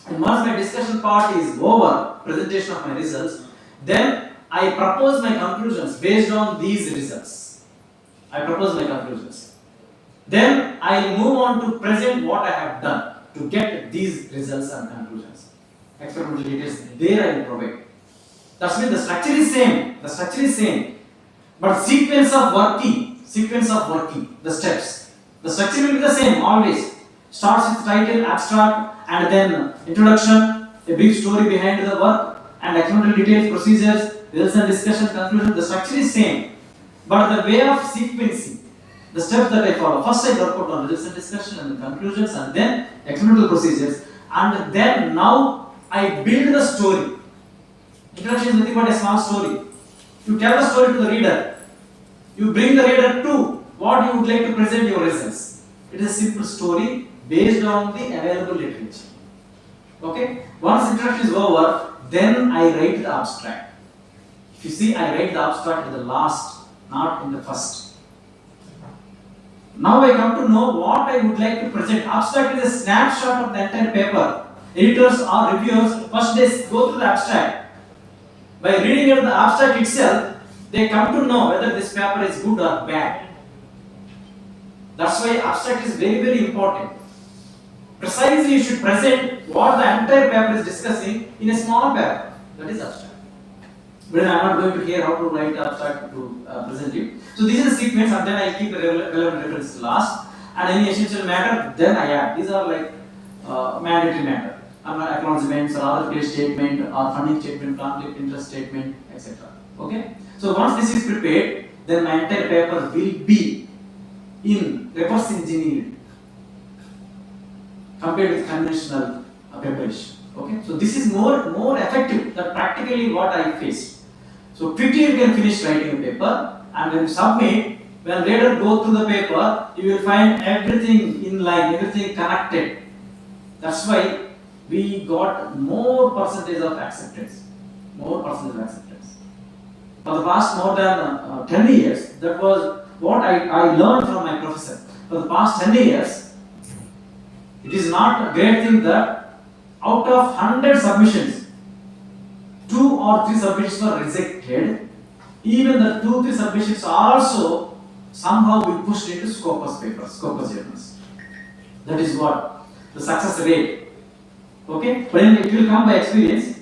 And once my discussion part is over, presentation of my results, then I propose my conclusions based on these results. I propose my conclusions. Then I move on to present what I have done to get these results and conclusions. Experimental details, there I will provide. That means the structure is same. The structure is same. But sequence of working, the steps. The structure will be the same always. Starts with title, abstract, and then introduction, a brief story behind the work, and experimental details, procedures, results and discussion, conclusion. The structure is same. But the way of sequencing, the steps that I follow. First I work out on results and discussion and conclusions and then experimental procedures. And then now I build the story. Introduction is nothing but a small story. You tell the story to the reader. You bring the reader to what you would like to present your results. It is a simple story based on the available literature. Okay? Once introduction is over, then I write the abstract. If you see, I write the abstract at the last, not in the first. Now I come to know what I would like to present. Abstract is a snapshot of the entire paper. Editors or reviewers, first they go through the abstract. By reading out the abstract itself, they come to know whether this paper is good or bad. That's why abstract is very, very important. Precisely you should present what the entire paper is discussing in a small paper. That is abstract. But I am not going to hear how to write abstract to present it. So this is a sequence and then I keep the relevant references last. And any essential matter, then I add. These are like mandatory matter. Acknowledgements or other case statement or funding statement, conflict interest statement, etc. Okay? So once this is prepared, then my entire paper will be in reverse engineered compared with conventional preparation. Okay? So this is more effective than practically what I faced. So quickly you can finish writing a paper and then submit. When reader go through the paper, you will find everything in line, everything connected. That's why we got more percentage of acceptance. More percentage of acceptance. For the past more than 10 years, that was what I learned from my professor. For the past 10 years, it is not a great thing that out of 100 submissions, 2 or 3 submissions were rejected. Even the 2-3 submissions also somehow we pushed into Scopus papers, Scopus journals. That is what the success rate. Okay, but it will come by experience.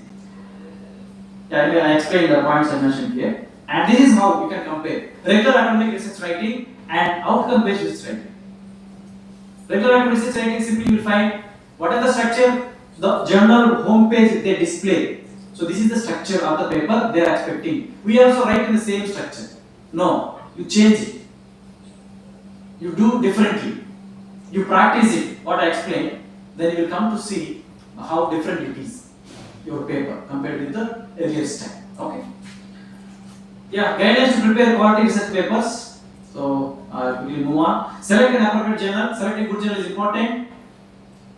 I explained the points I mentioned here, and this is how you can compare regular academic research writing and outcome-based research writing. Regular academic research writing simply you will find what is the structure, the journal homepage they display. So this is the structure of the paper they are expecting. We also write in the same structure. No, you change it. You do differently. You practice it. What I explained, then you will come to see how different it is, your paper compared with the earlier step. Okay. Yeah, guidelines to prepare quality research papers. So we will move on. Select an appropriate journal. Select a good journal is important.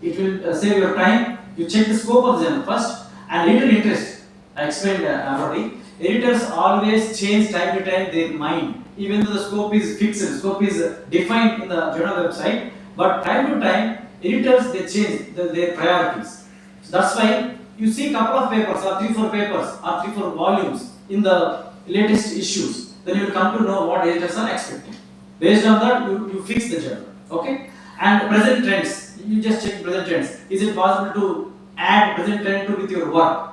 It will save your time. You check the scope of the journal first and editor interest. I explained already. Editors always change time to time their mind. Even though the scope is fixed, the scope is defined in the journal website, but time to time editors they change their priorities. So that's why you see couple of papers or 3-4 papers or 3-4 volumes in the latest issues. Then you will come to know what editors are expecting. Based on that, you fix the journal. Okay? And present trends. You just check present trends. Is it possible to add present trend to with your work?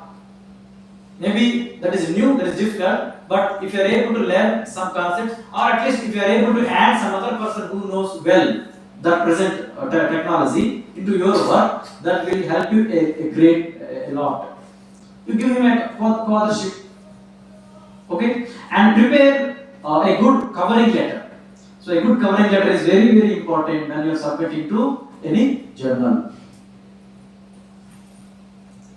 Maybe that is new, that is difficult, but if you are able to learn some concepts, or at least if you are able to add some other person who knows well that present technology into your work, that will help you a lot. You give him a co-authorship, okay, and prepare a good covering letter. So a good covering letter is very important when you are submitting to any journal.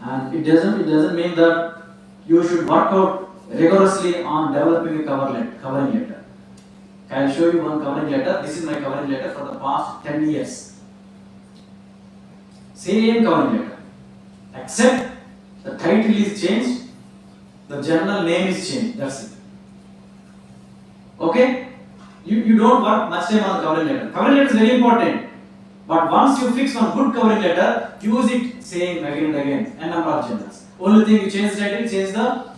And it doesn't mean that you should work out rigorously on developing a covering letter. I'll show you one covering letter. This is my covering letter for the past 10 years. Same covering letter, except the title is changed, the journal name is changed. That's it. Okay? You don't work much time on the covering letter. Covering letter is very important. But once you fix one good covering letter, use it same again and again, a number of journals. Only thing you change the title, change the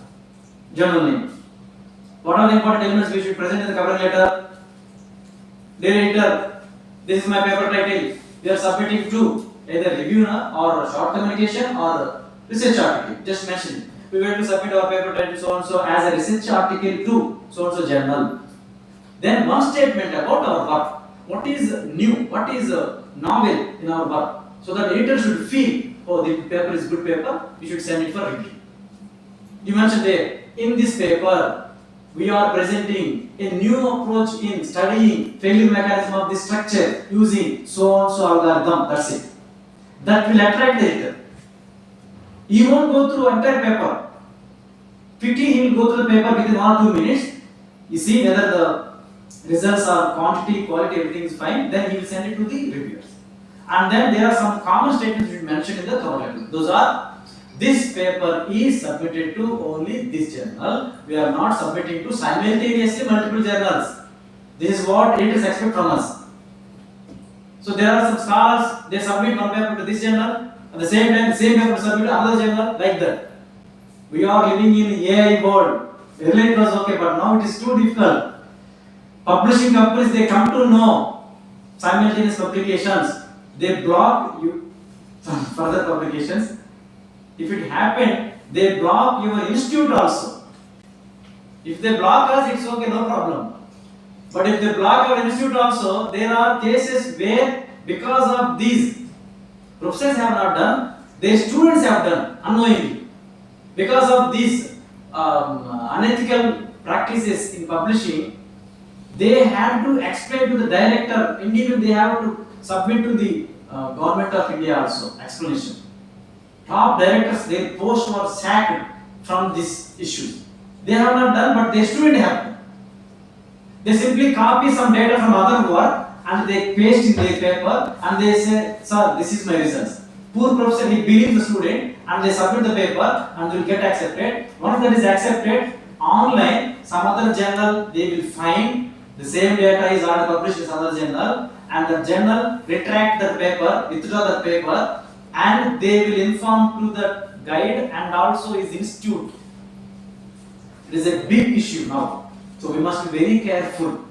journal name. What are the important elements we should present in the covering letter? Dear editor, this is my paper title. We are submitting to either review or short communication or research article. Just mention it. We were to submit our paper title so and so as a research article to so and so journal. Then one statement about our work. What is new? What is novel in our work? So that editor should feel, oh, the paper is good paper, we should send it for review. You mentioned there, in this paper, we are presenting a new approach in studying failure mechanism of the structure using so and so algorithm. That's it. That will attract the editor. He won't go through entire paper. Quickly he will go through the paper within 1 or 2 minutes. You see whether the results are quantity, quality, everything is fine. Then he will send it to the reviewers. And then there are some common statements which mentioned in the cover letter. Those are: this paper is submitted to only this journal. We are not submitting to simultaneously multiple journals. This is what editors expect from us. So there are some scholars, they submit one paper to this journal, at the same time the same paper submit to another journal, like that. We are living in AI world. Earlier it was okay, but now it is too difficult. Publishing companies, they come to know simultaneous publications. They block you from further publications. If it happened, they block your institute also. If they block us, it's okay, no problem. But if they block our institute also, there are cases where because of these, professors have not done, their students have done unknowingly. Because of these unethical practices in publishing, they have to explain to the director, indeed they have to submit to the government of India also, explanation. Top directors, their posts were sacked from this issue. They have not done, but their student have done. They simply copy some data from other work and they paste in their paper and they say, sir, this is my results. Poor professor, he believes the student and they submit the paper and they will get accepted. Once that is accepted, online, some other journal, they will find the same data is already published in some other journal, and the journal retract that paper, withdraw that paper, and they will inform to the guide and also his institute. It is a big issue now, so we must be very careful.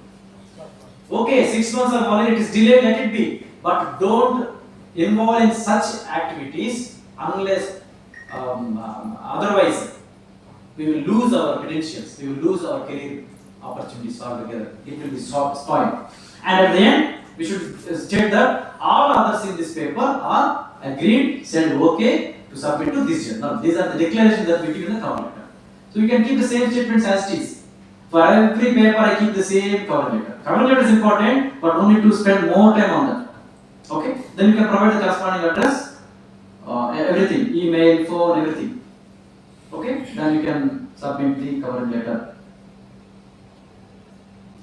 Okay, 6 months or 1 year, it is delayed, let it be, but don't involve in such activities unless otherwise we will lose our credentials, we will lose our career opportunities altogether. It will be spoiled. And at the end, we should state that all others in this paper are agreed, said okay to submit to this journal. These are the declarations that we give in the cover letter. So you can keep the same statements as it is. For every paper, I keep the same cover letter. Cover letter is important, but no need to spend more time on that. Okay? Then you can provide the corresponding address, everything, email, phone, everything. Okay? Then you can submit the cover letter.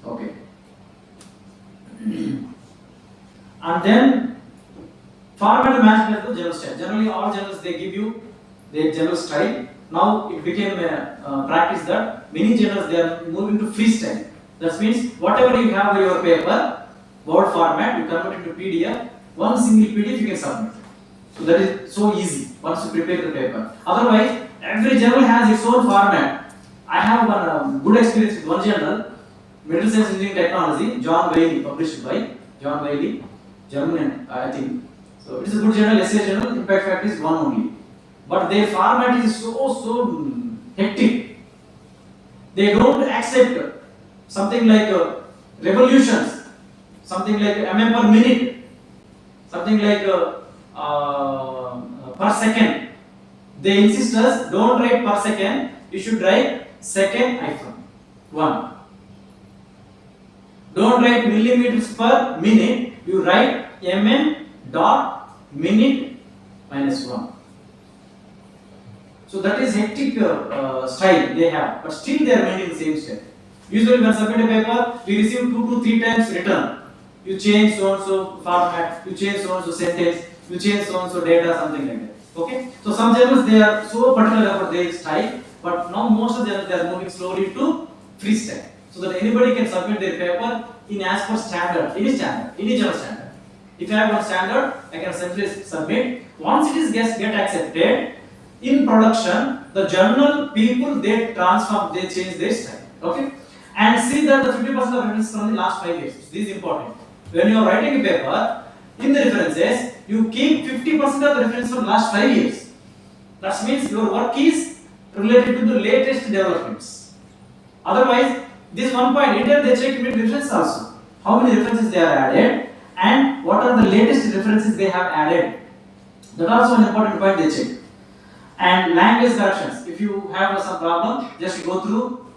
Okay. And then format the match to journal style. Generally, all journals they give you their journal style. Now it became a practice that many journals they are moving to freestyle. That means whatever you have in your paper, Word format, you convert it to PDF. One single PDF you can submit. So that is so easy once you prepare the paper. Otherwise, every journal has its own format. I have one good experience with one journal. Middle Science Engineering Technology, John Wiley, published by John Wiley, German, I think. So it is a good journal, essay journal. Impact Factor is one only, but their format is so hectic. They don't accept something like revolutions, something like mm per minute, something like per second. They insist us don't write per second, you should write second hyphen 1. Don't write millimeters per minute, you write mm dot minute minus 1. So that is hectic style they have, but still they are maintaining the same style. Usually when submit a paper, we receive 2 to 3 times return. You change so and so format, you change so and so sentence, you change so and so data, something like that. Okay? So some journals they are so particular about their style, but now most of them they are moving slowly to freestyle, so that anybody can submit their paper in as per standard, any general standard. If I have one standard, I can simply submit. Once it is get accepted, in production, the journal people they transform, they change their style. Okay, and see that the 50% of references from the last 5 years. This is important. When you are writing a paper, in the references, you keep 50% of the references from last 5 years. That means your work is related to the latest developments. Otherwise, this one point, later they check with references also. How many references they are added and what are the latest references they have added. That also an important point they check. And language corrections. If you have some problem, just go through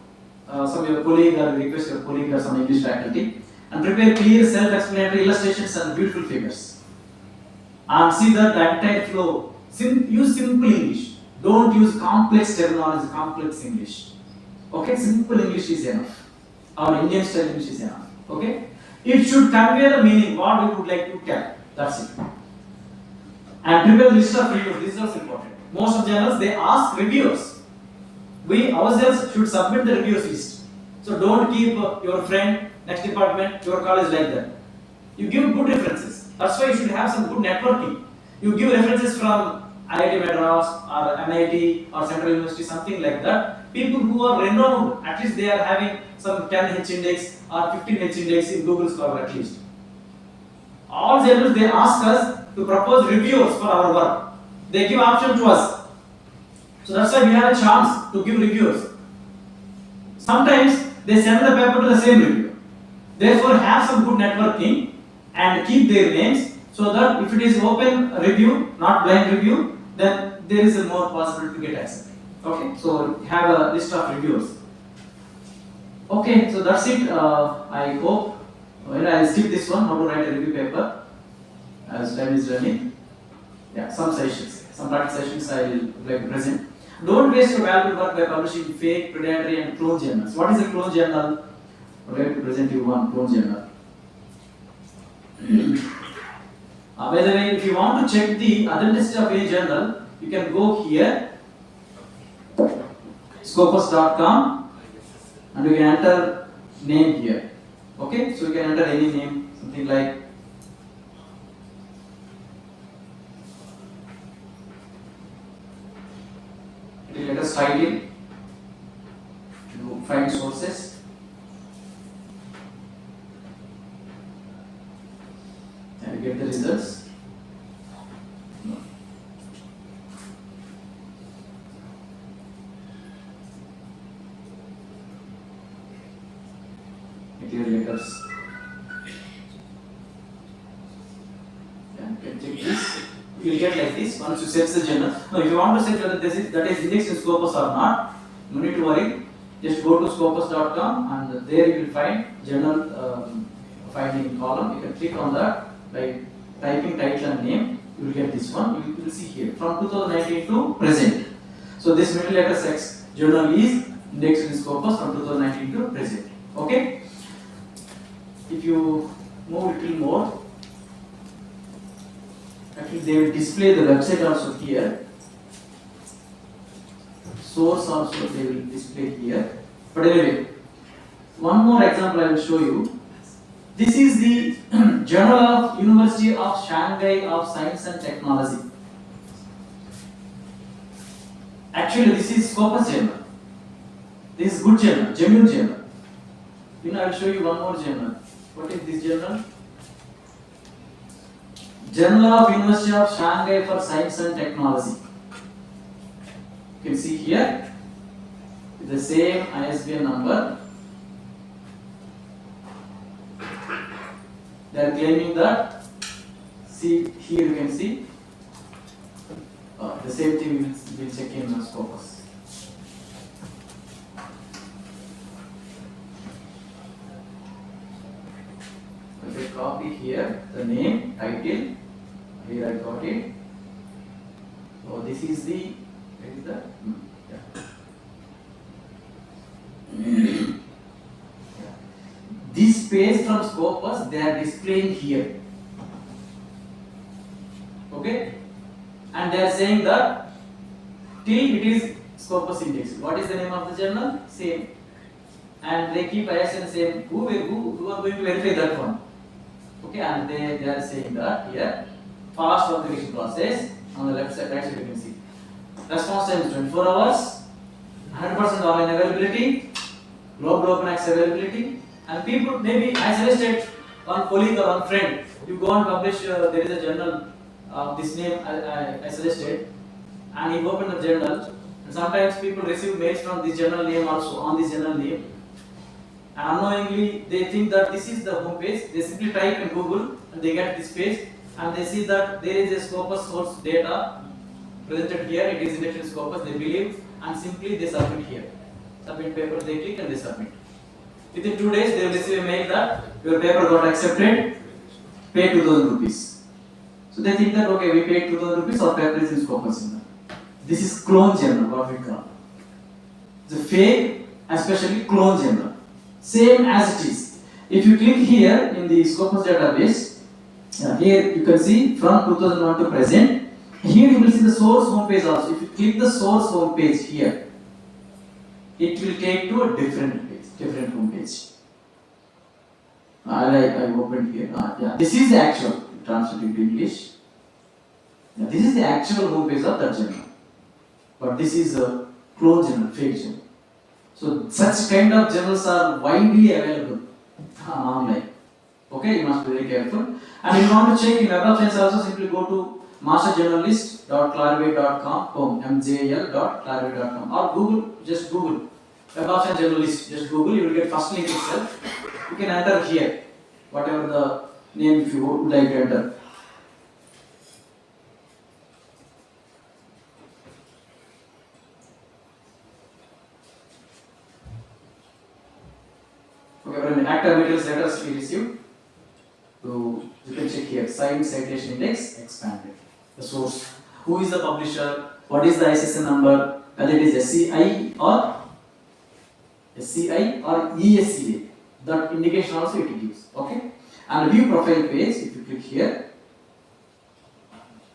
some your colleague or request your colleague or some English faculty and prepare clear self-explanatory illustrations and beautiful figures. And see that the entire flow. Use simple English. Don't use complex terminology, complex English. Okay, simple English is enough. Our Indian style English is enough. Okay, it should convey the meaning what we would like to tell. That's it. And prepare list of reviews. This is also important. Most of journals they ask reviewers. We ourselves should submit the reviewers list. So don't keep your friend, next department, your college like that. You give good references. That's why you should have some good networking. You give references from IIT Madras or MIT or Central University, something like that. People who are renowned, at least they are having some 10 H index or 15 H index in Google Scholar at least. All journals they ask us to propose reviewers for our work. They give option to us. So that's why we have a chance to give reviewers. Sometimes they send the paper to the same reviewer. Therefore, have some good networking and keep their names so that if it is open review, not blind review, then there is a more possibility to get accepted. Okay, so have a list of reviewers. Okay, so that's it. I hope. I'll skip this one, how to write a review paper as time is running. Yeah, some sessions, some practice sessions I will like to present. Don't waste your valuable work by publishing fake, predatory and clone journals. What is a clone journal? I would like to present you one clone journal. By the way, if you want to check the authenticity of any journal, you can go here, scopus.com, and you can enter name here. Okay, so you can enter any name, something like let us title, you find sources, and get the results. Material letters. Yeah, you can check this. You will get like this once you search the journal. Now, if you want to search whether that is indexed in Scopus or not, no need to worry. Just go to scopus.com and there you will find journal finding column. You can click on that by typing title and name. You will get this one. You will see here from 2019 to present. So this middle letter sex journal is indexed in Scopus from 2019 to present. Okay. If you move a little more. Actually, they will display the website also here. Source also they will display here. But anyway, one more example I will show you. This is the Journal of University of Shanghai of Science and Technology. Actually, this is Scopus journal. This is good journal, genuine journal. I will show you one more journal. What is this journal? Journal of University of Shanghai for Science and Technology. You can see here. with the same ISBN number. They are claiming that, see here you can see the same thing we will check in Scopus. Okay, copy here the name, title, here I got it. So this is the, where is that? Yeah. This page from Scopus they are displaying here. Okay, and they are saying that till it is Scopus index. What is the name of the journal? Same. And they keep ISN same. Who are going to verify that one? Okay, and they are saying that here fast verification process on the left side, right side you can see. Response time is 24 hours, 100% online availability, global open access availability, and people maybe I suggested one colleague or one friend, you go and publish. There is a journal. This name I suggested, and he opened the journal. And sometimes people receive mails from this journal name also on this journal name. And unknowingly they think that this is the home page. They simply type in Google and they get this page, and they see that there is a Scopus source data presented here. It is indexed in Scopus. They believe and simply they submit here. Submit paper. They click and they submit. Within 2 days they will receive a mail that your paper got accepted. Pay 2,000 rupees. So they think that okay, we paid 2,000 rupees, our paper is in Scopus. This is clone journal, what we call. It's a fake, especially clone journal. Same as it is. If you click here in the Scopus database, here you can see from 2001 to present. Here you will see the source home page also. If you click the source home page here, it will take to a different page, different home page. I opened here. Yeah, this is the actual. Translated to English. Now, this is the actual home page of that journal, but this is a clone journal, fake journal. So such kind of journals are widely available online. Okay, you must be very careful. And if you want to check in Web of Science also, simply go to masterjournalist.clarivate.com, mjl.clarivate.com, or Google, just Google Web of Science journalist, just Google, you will get first link itself. You can enter here, whatever the name if you would like to enter. Okay, when active materials letters we received, so you can check here, Science Citation Index expanded. The source, who is the publisher, what is the ISSN number, whether it is SCI or ESCA, that indication also it gives. Okay. And view profile page, if you click here,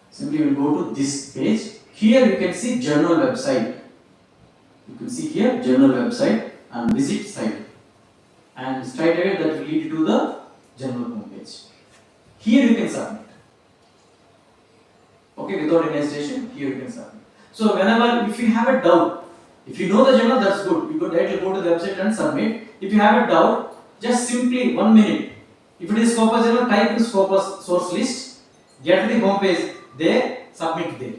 simply you will go to this page. Here you can see journal website. You can see here journal website and visit site. And straight away that will lead you to the journal home page. Here you can submit. Okay, without any hesitation, here you can submit. So whenever, if you have a doubt, if you know the journal, that's good. You go directly go to the website and submit. If you have a doubt, just simply 1 minute. If it is Scopus journal, type in Scopus source list, get the home page there, submit there.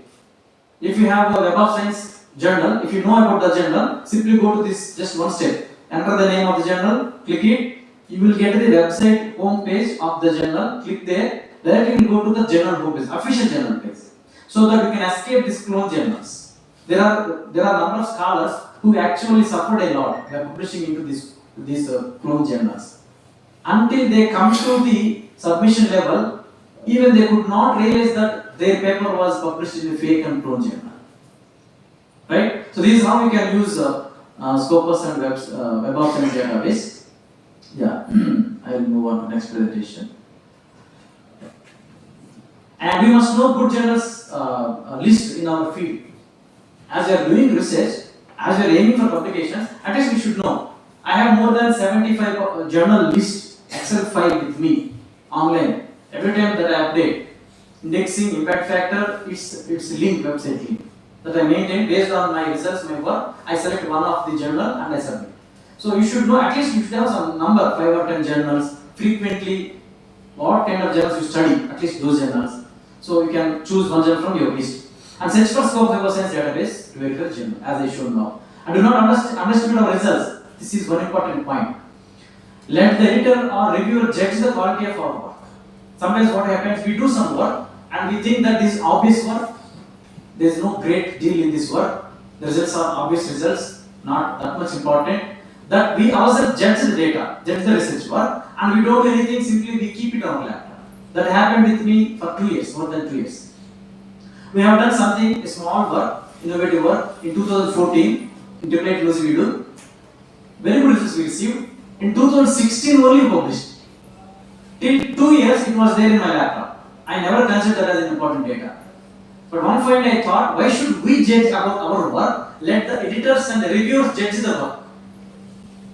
If you have a Web of Science journal, if you know about the journal, simply go to this just one step. Enter the name of the journal, click it, you will get the website home page of the journal, click there, directly you will go to the journal home page, official journal page, so that you can escape these clone journals. There are number of scholars who actually suffered a lot by publishing into these clone journals. Until they come to the submission level, even they could not realize that their paper was published in a fake and clone journal. Right? So this is how we can use Scopus and Web of Science database. Yeah, I will move on to next presentation. And we must know good journals list in our field. As we are doing research, as we are aiming for publications, at least we should know. I have more than 75 journal list Excel file with me online. Every time that I update, indexing, impact factor, it's link, website link that I maintain based on my results, my work. I select one of the journal and I submit. So you should know, at least you should have some number, 5 or 10 journals, frequently, what kind of journals you study, at least those journals. So you can choose one journal from your list and search for Scope Web of Science database to verify the journal, as I showed now. And do not underestimate our results. This is one important point. Let the editor or reviewer judge the quality of our work. Sometimes what happens, we do some work and we think that this is obvious work. There is no great deal in this work. The results are obvious results, not that much important. That we ourselves judge the data, judge the research work, and we don't do anything, simply we keep it on our laptop. That happened with me for 2 years, more than 2 years. We have done something, a small work, innovative work, in 2014, in template use we do. Very good results we received. In 2016 only we published. Till 2 years it was there in my laptop. I never considered that as important data. But one point I thought, why should we judge about our work? Let the editors and the reviewers judge the work.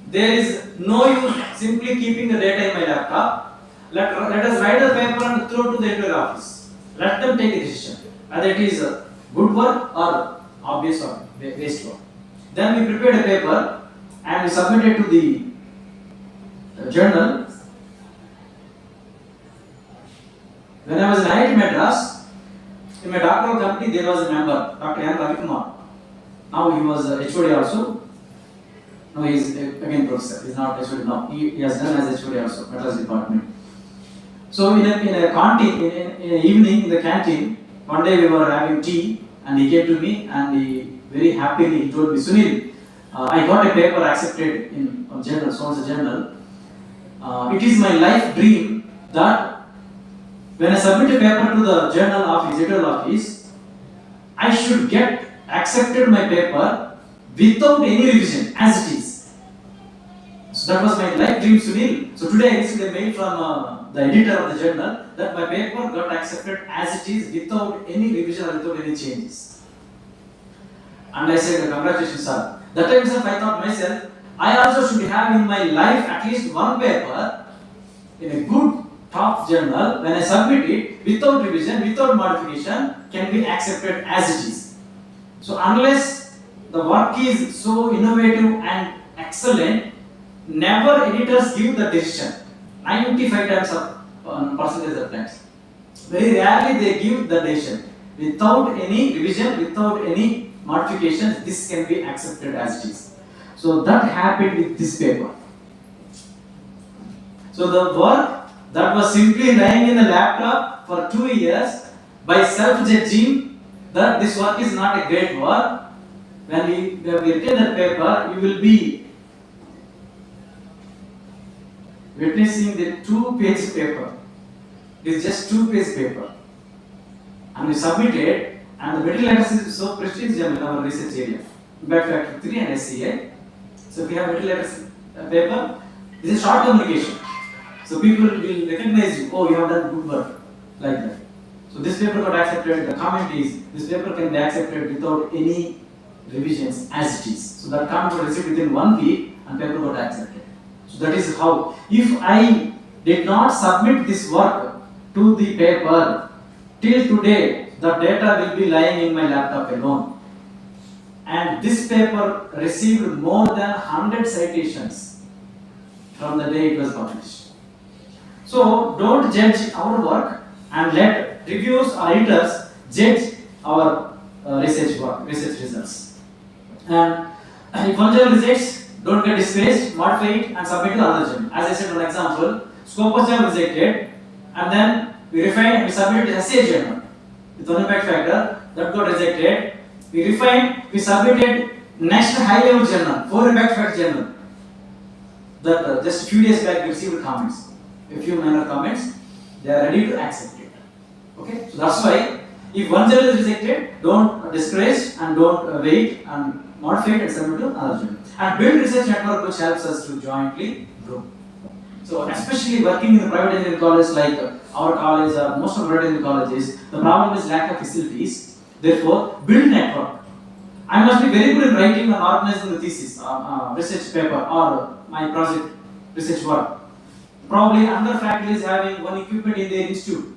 There is no use simply keeping the data in my laptop. Let us write a paper and throw to the editor office. Let them take a decision whether it is good work or obvious or waste work. Then we prepared a paper and we submitted to the journal. When I was in IIT Madras, in my doctoral committee there was a member, Dr. N. Ravikumar. Now he was HOD also. No, he is again professor. He is not HOD now. He has done as HOD also, Madras department. So in a canteen, in an evening in the canteen, one day we were having tea and he came to me and he very happily he told me, Sunil, I got a paper accepted in a journal, so-and-so journal. It is my life dream that when I submit a paper to the journal office, editorial office, I should get accepted my paper without any revision, as it is. So that was my life dream, Sunil. So today I received a mail from the editor of the journal that my paper got accepted as it is without any revision or without any changes. And I said, congratulations, sir. That time itself I thought myself, I also should have in my life at least one paper in a good top journal, when I submit it without revision, without modification, can be accepted as it is. So unless the work is so innovative and excellent, never editors give the decision. 95 times of percentage of times. Very rarely they give the decision. Without any revision, without any modifications, this can be accepted as it is. So that happened with this paper. So the work that was simply lying in the laptop for 2 years, by self-judging that this work is not a great work, when we written that paper, you will be witnessing the 2-page paper. It is just 2-page paper. And we submitted, and the meta-letters is so prestigious in our research area. Impact Factor 3 and SCA. So if we have meta-letters paper, this is short communication. So people will recognize you, oh, you have done good work, like that. So this paper got accepted, the comment is, this paper can be accepted without any revisions as it is. So that comment was received within 1 week and paper got accepted. So that is how, if I did not submit this work to the paper, till today, the data will be lying in my laptop alone. And this paper received more than 100 citations from the day it was published. So don't judge our work and let reviewers or editors judge our research work, research results. And if one journal rejects, don't get discouraged, modify it and submit to another journal. As I said, one example, Scopus journal rejected, and then we refined and we submitted to SCA journal with one impact factor that got rejected. We refined, we submitted next high level journal, 4 impact factor journal. That just a few days back we received comments. A few minor comments, they are ready to accept it. Okay, so that's why if one journal is rejected, don't discourage and don't wait and modify it and submit to another journal. And build research network which helps us to jointly grow. So especially working in the private engineering college like our college or most of the private engineering colleges, the problem is lack of facilities. Therefore, build network. I must be very good in writing and organizing the thesis, research paper or my project research work. Probably another faculty is having one equipment in their institute.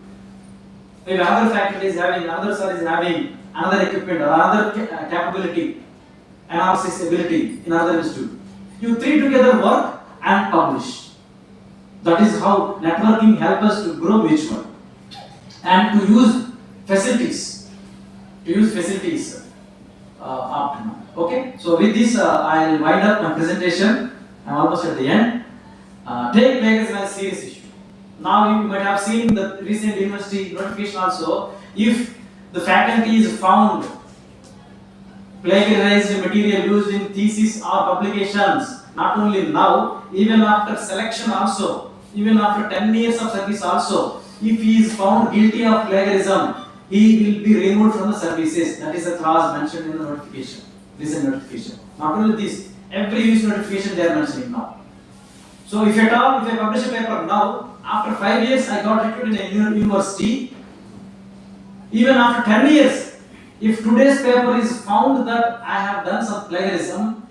Maybe other faculty is having, another sir is having another equipment or another capability, analysis ability in another institute. You three together work and publish. That is how networking helps us to grow mutually and to use facilities. Optimum. Okay, so with this, I'll wind up my presentation. I'm almost at the end. Take plagiarism as a serious issue. Now you might have seen the recent university notification also. If the faculty is found plagiarized material used in thesis or publications, not only now, even after selection also, even after 10 years of service also, if he is found guilty of plagiarism, he will be removed from the services. That is a clause mentioned in the notification, recent notification. Not only this, every use notification they are mentioning now. So if at all, if I publish a paper now, after 5 years I got recruited in a university, even after 10 years, if today's paper is found that I have done some plagiarism,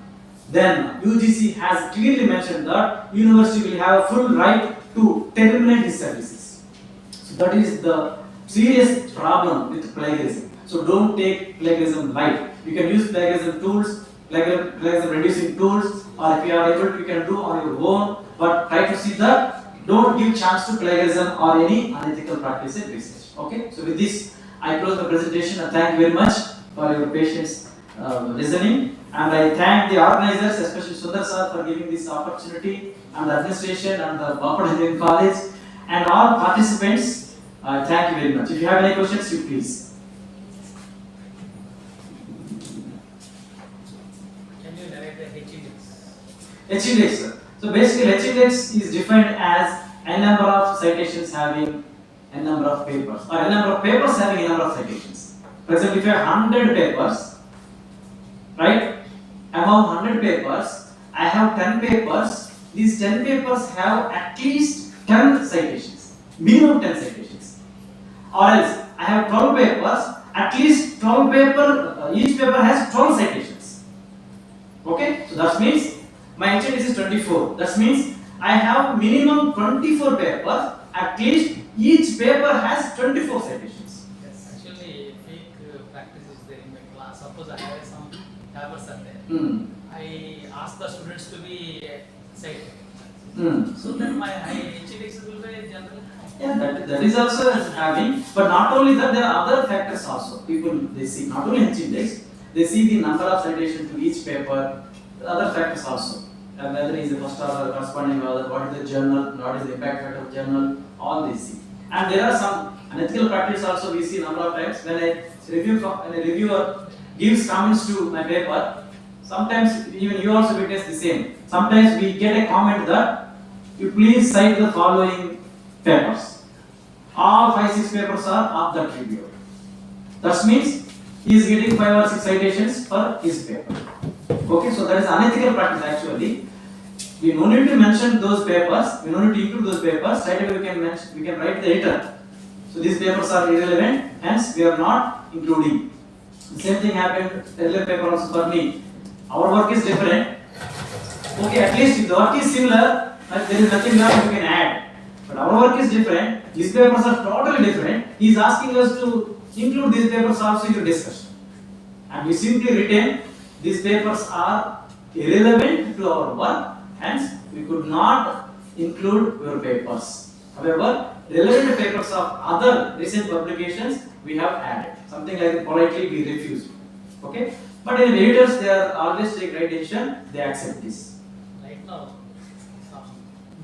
then UGC has clearly mentioned that university will have a full right to terminate his services. So that is the serious problem with plagiarism. So don't take plagiarism light. You can use plagiarism tools, plagiarism reducing tools, or if you are able to, you can do on your own. But try to see that don't give chance to plagiarism or any unethical practice in research. Okay. So with this, I close the presentation and thank you very much for your patience listening. And I thank the organizers, especially Sundar sir, for giving this opportunity, and the administration and the Bapudu Engineering College, and all participants. Thank you very much. If you have any questions, you please. Can you narrate the H-index? H-index, sir. So basically, H-index is defined as a number of citations having a number of papers, or a number of papers having a number of citations. For example, if you have 100 papers, right? Among 100 papers, I have 10 papers. These 10 papers have at least 10 citations, minimum 10 citations. Or else, I have 12 papers, at least 12 paper, each paper has 12 citations. Okay? So that means my H-index is 24. That means I have minimum 24 papers, at least each paper has 24 citations. Yes, actually, fake practice is there in my class. Suppose I have some papers are there. I ask the students to be cited. So that my H-index will be general. Yeah, that is also having, but not only that, there are other factors also. People, they see not only H-index, they see the number of citations to each paper, other factors also. And whether it is the first order, corresponding order, what is the journal, what is the impact factor of journal, all they see. And there are some unethical practice also we see number of times when a reviewer gives comments to my paper. Sometimes even you also witness the same. Sometimes we get a comment that you please cite the following papers. All 5-6 papers are of that reviewer. That means he is getting 5 or 6 citations for his paper. Okay, so that is unethical practice actually. We no need to mention those papers, we no need to include those papers, straight away we can write the editor. So these papers are irrelevant, hence we are not including. The same thing happened earlier paper also for me. Our work is different. Okay, at least if the work is similar, there is nothing left you can add. But our work is different, these papers are totally different. He is asking us to include these papers also in your discussion. And we simply retain these papers are irrelevant to our work, hence we could not include your papers. However, relevant papers of other recent publications we have added. Something like politely we refuse. Okay? But in editors, they are always take right decision, they accept this. Right now, some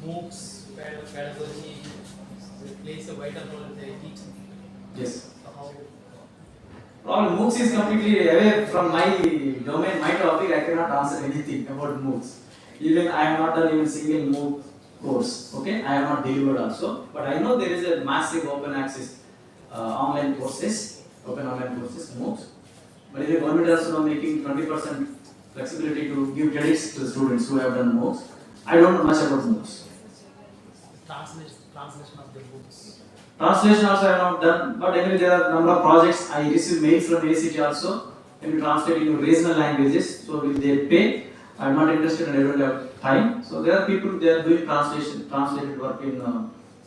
MOOCs, pedagogy, plays a vital role in the teaching. Yes. So how? Problem MOOCs is completely away from my domain, my topic. I cannot answer anything about MOOCs. Even I have not done even single MOOC course. Okay, I have not delivered also. But I know there is a massive open access online courses, open online courses, MOOCs. But the government is also now making 20% flexibility to give credits to the students who have done MOOCs. I don't know much about MOOCs. Translation of the books. Translation also I have not done, but anyway there are number of projects. I receive mails from ACT also. Can you translate into regional languages? So will they pay? I am not interested and I don't have time. So there are people they are doing translated work in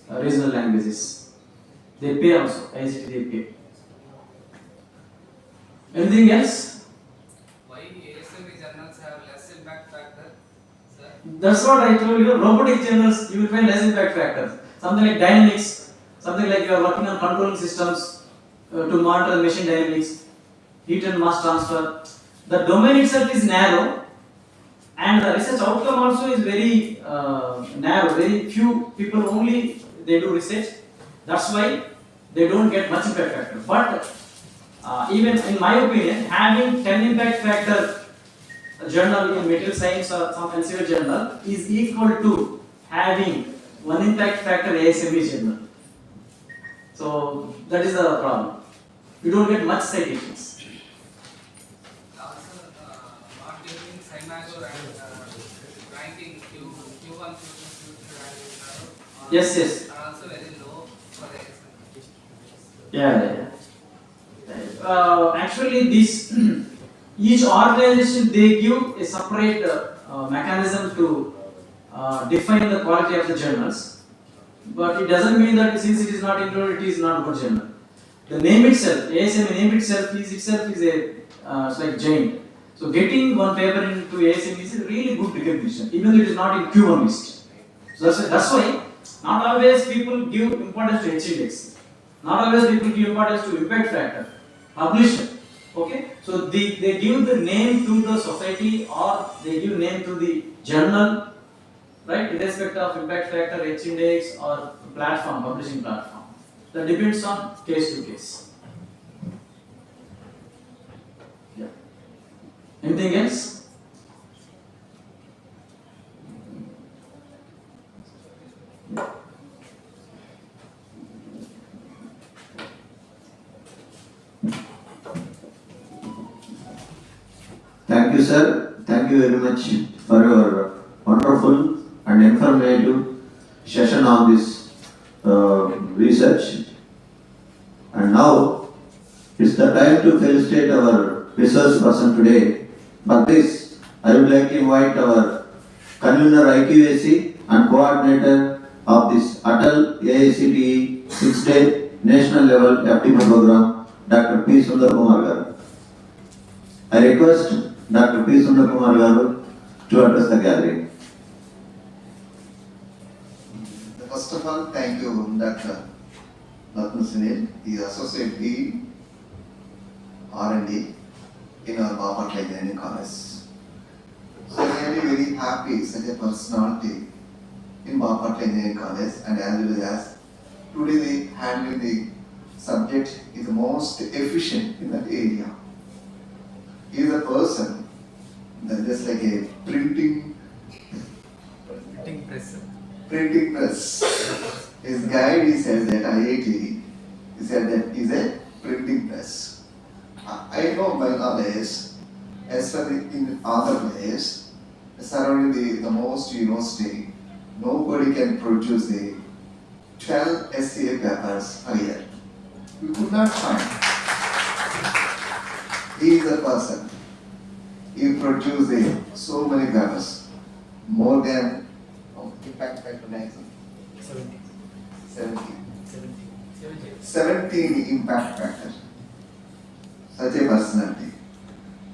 regional languages. They pay also. ACT they pay. Anything else? Why ASME journals have less impact factor, sir? That's what I told you. Robotic journals you will find less impact factors. Something like dynamics. Something like you are working on controlling systems to monitor machine dynamics, heat and mass transfer. the domain itself is narrow, and the research outcome also is very narrow. Very few people only they do research. That's why they don't get much impact factor. But even in my opinion, having 10 impact factor journal in material science or some Elsevier journal is equal to having 1 impact factor ASME journal. So that is the problem. You don't get much citations. Also, not taking Cymago ranking Q1, Q2, Q3 Yes. are also very low for the ASM. Yeah. Actually, this each organization they give a separate mechanism to define the quality of the journals, but it doesn't mean that since it is not included, it is not good journal. The name itself, ASM name itself is a it's like giant. So getting one paper into ASM is a really good recognition, even though it is not in Q1 list. So that's why not always people give importance to H index. Not always people give importance to impact factor. Publisher. Okay? So they give the name to the society or they give name to the journal, right? Irrespective of impact factor, H index or platform, publishing platform. That depends on case to case. Yeah. Anything else? Thank you, sir. Thank you very much for your wonderful and informative session on this research. And now it's the time to felicitate our research person today. For this, I would like to invite our convener IQAC and coordinator of this Atal AICTE 6-day national level FTP program, Dr. P. Sundar Kumar garu. I request Dr. P. Sundar Kumar garu to address the gathering. First of all, thank you, Dr. Ratna Sunil. He is Associate Dean R&D in our Bapatla Engineering College. So really very happy such a personality in Bapatla Engineering College, and as well as today they handle the subject is the most efficient in that area. He is a person that just like a printing press. His guide, he says that IIT, he said that is a printing press. I know by knowledge, as for in other place, surrounding the most university, nobody can produce the 12 SCA papers a year. We could not find. He is a person. He produced so many papers, more than impact factor 17 impact factor. Such a personality.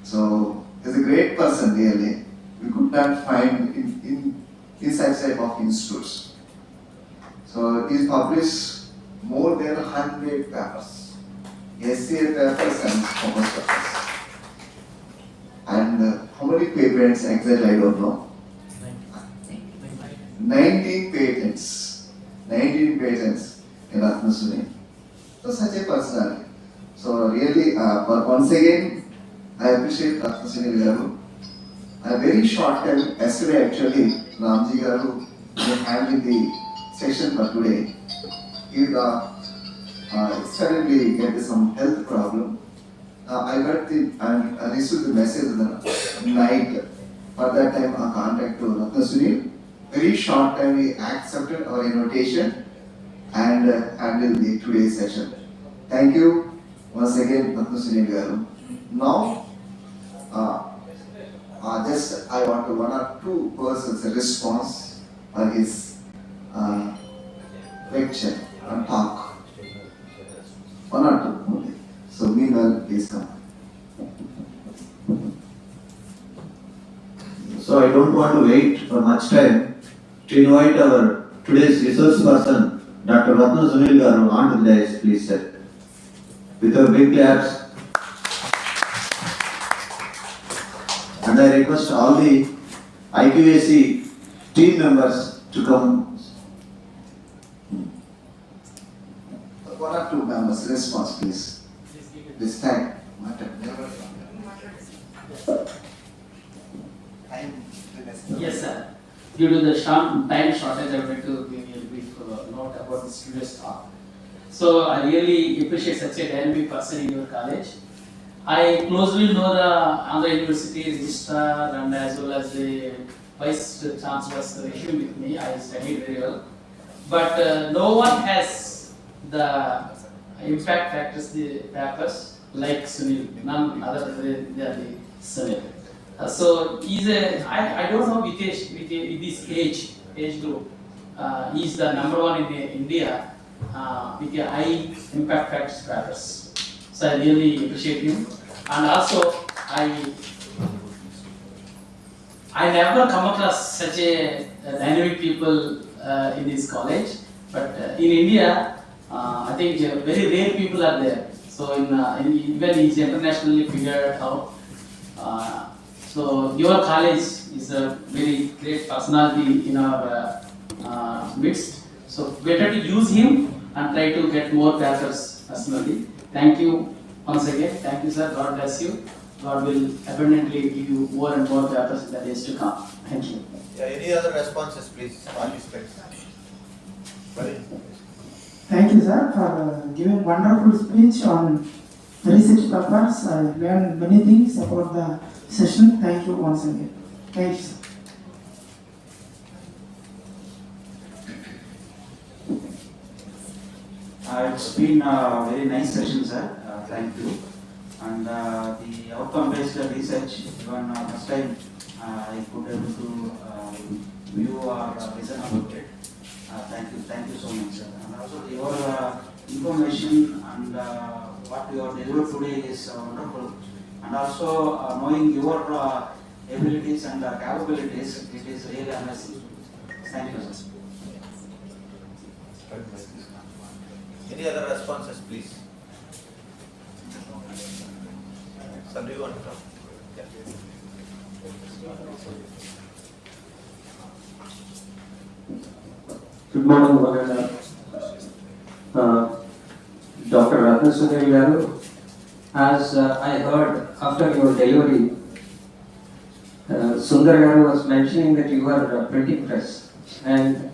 So he's a great person really. We could not find in such type of institutes. So he's published more than 100 papers. SCA papers and commerce papers. And how many patents exactly I don't know. 19 patents. 19 patents in Ratna Sunil. So such a personality. So really, once again, I appreciate Ratna Sunil garu. A very short time, yesterday actually, Ramji garu handling the session for today. He suddenly get some health problem. I got I received the message in the night. For that time, I contact to Ratna Sunil. Very short time, he accepted our invitation and handled the today's session. Thank you once again, Ratna Sunil garu. Now, just I want to one or two persons a response on his lecture and talk. One or two only. So, meanwhile, please come. So I don't want to wait for much time to invite our today's resource person, Dr. Ratna Sunil garu, onto the dais, please, sir. With our big claps. And I request all the IQAC team members to come. One or two members response, please. Please give it. This time, matter. Time. Yes, sir. Due to the time shortage, I would like to give you a brief note about the students' talk. So I really appreciate such a dynamic person in your college. I closely know the Andhra University registrar and as well as the vice chancellor's regime with me. I studied very well, but no one has the impact factors, the papers like Sunil. None other than the Sunil. So he's I don't know with this age group, he's the number one in India with a high impact factors papers. So I really appreciate him, and also I never come across such a dynamic people in this college, but in India, I think very rare people are there. So even he's internationally figured out. So your college is a very great personality in our midst. So better to use him and try to get more papers personally. Thank you once again. Thank you, sir. God bless you. God will abundantly give you more and more papers in the days to come. Thank you. Yeah, any other responses, please, participants? Thank you, sir, for giving wonderful speech on research papers. I learned many things about the session. Thank you once again. Thank you, sir. It's been a very nice session, sir. Thank you. And the outcome-based research, even first time I could able to view or listen about it. Thank you so much, sir. And also your information and what you are delivered today is wonderful. And also knowing your abilities and capabilities, it is really amazing. Thank you, sir. Any other responses, please? Sir, do you want to come? Yeah. Good morning, Bhagana. Dr. Ratna Sunil Garu, as I heard after your delivery, Sundar Garu was mentioning that you are printing press and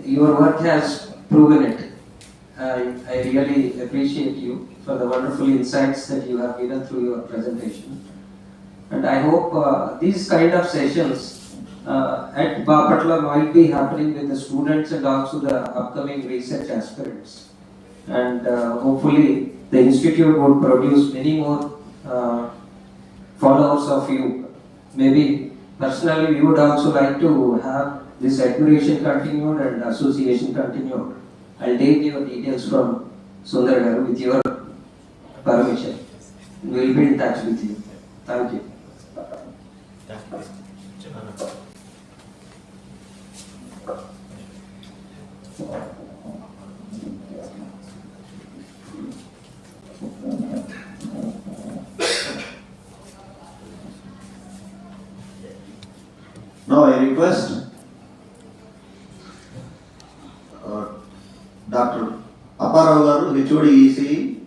your work has proven it. I really appreciate you for the wonderful insights that you have given through your presentation. And I hope these kind of sessions at Bapatla might be happening with the students and also the upcoming research aspirants. And hopefully the institute would produce many more followers of you. Maybe personally we would also like to have this admiration continued and association continued. I'll take your details from Sundar Garu with your permission. We'll be in touch with you. Thank you. Now I request Dr. Apparao Garu, HOD EC,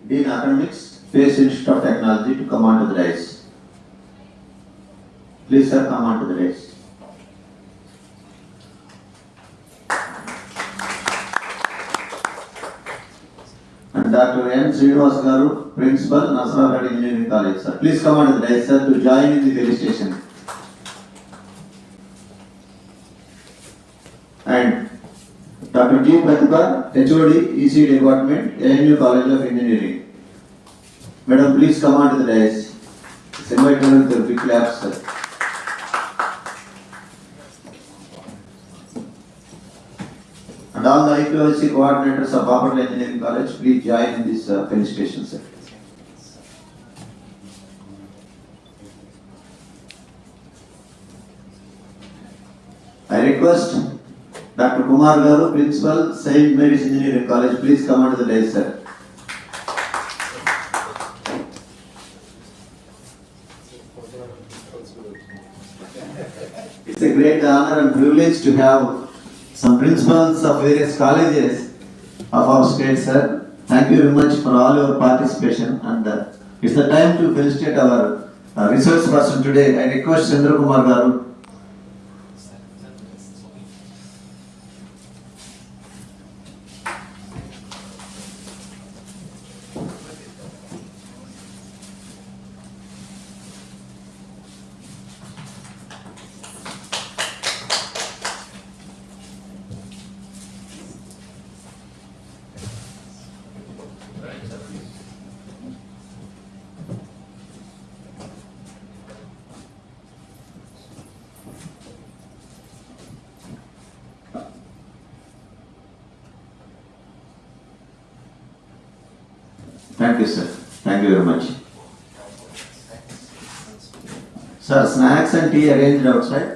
Dean Academics, Space Institute of Technology, to come on to the dais. Please, sir, come on to the dais. And Dr. N. Srinivas Garu, Principal, Nasrabad Engineering College, sir. Please come on to the dais, sir, to join in the felicitation. And Dr. G. Pratibha, HOD, EC Department, ANU College of Engineering. Madam, please come on to the dais. Let's invite her with a big clap, sir. And all the IQAC coordinators of Bapatla Engineering College, please join in this felicitation, sir. I request Dr. Kumar Garu, Principal, St. Mary's Engineering College, please come on to the dais, sir. It's a great honor and privilege to have some principals of various colleges of our state, sir. Thank you very much for all your participation, and it's the time to felicitate our resource person today. I request Chandra Kumar Garu. Thank you, sir. Thank you very much. Sir, snacks and tea arranged outside.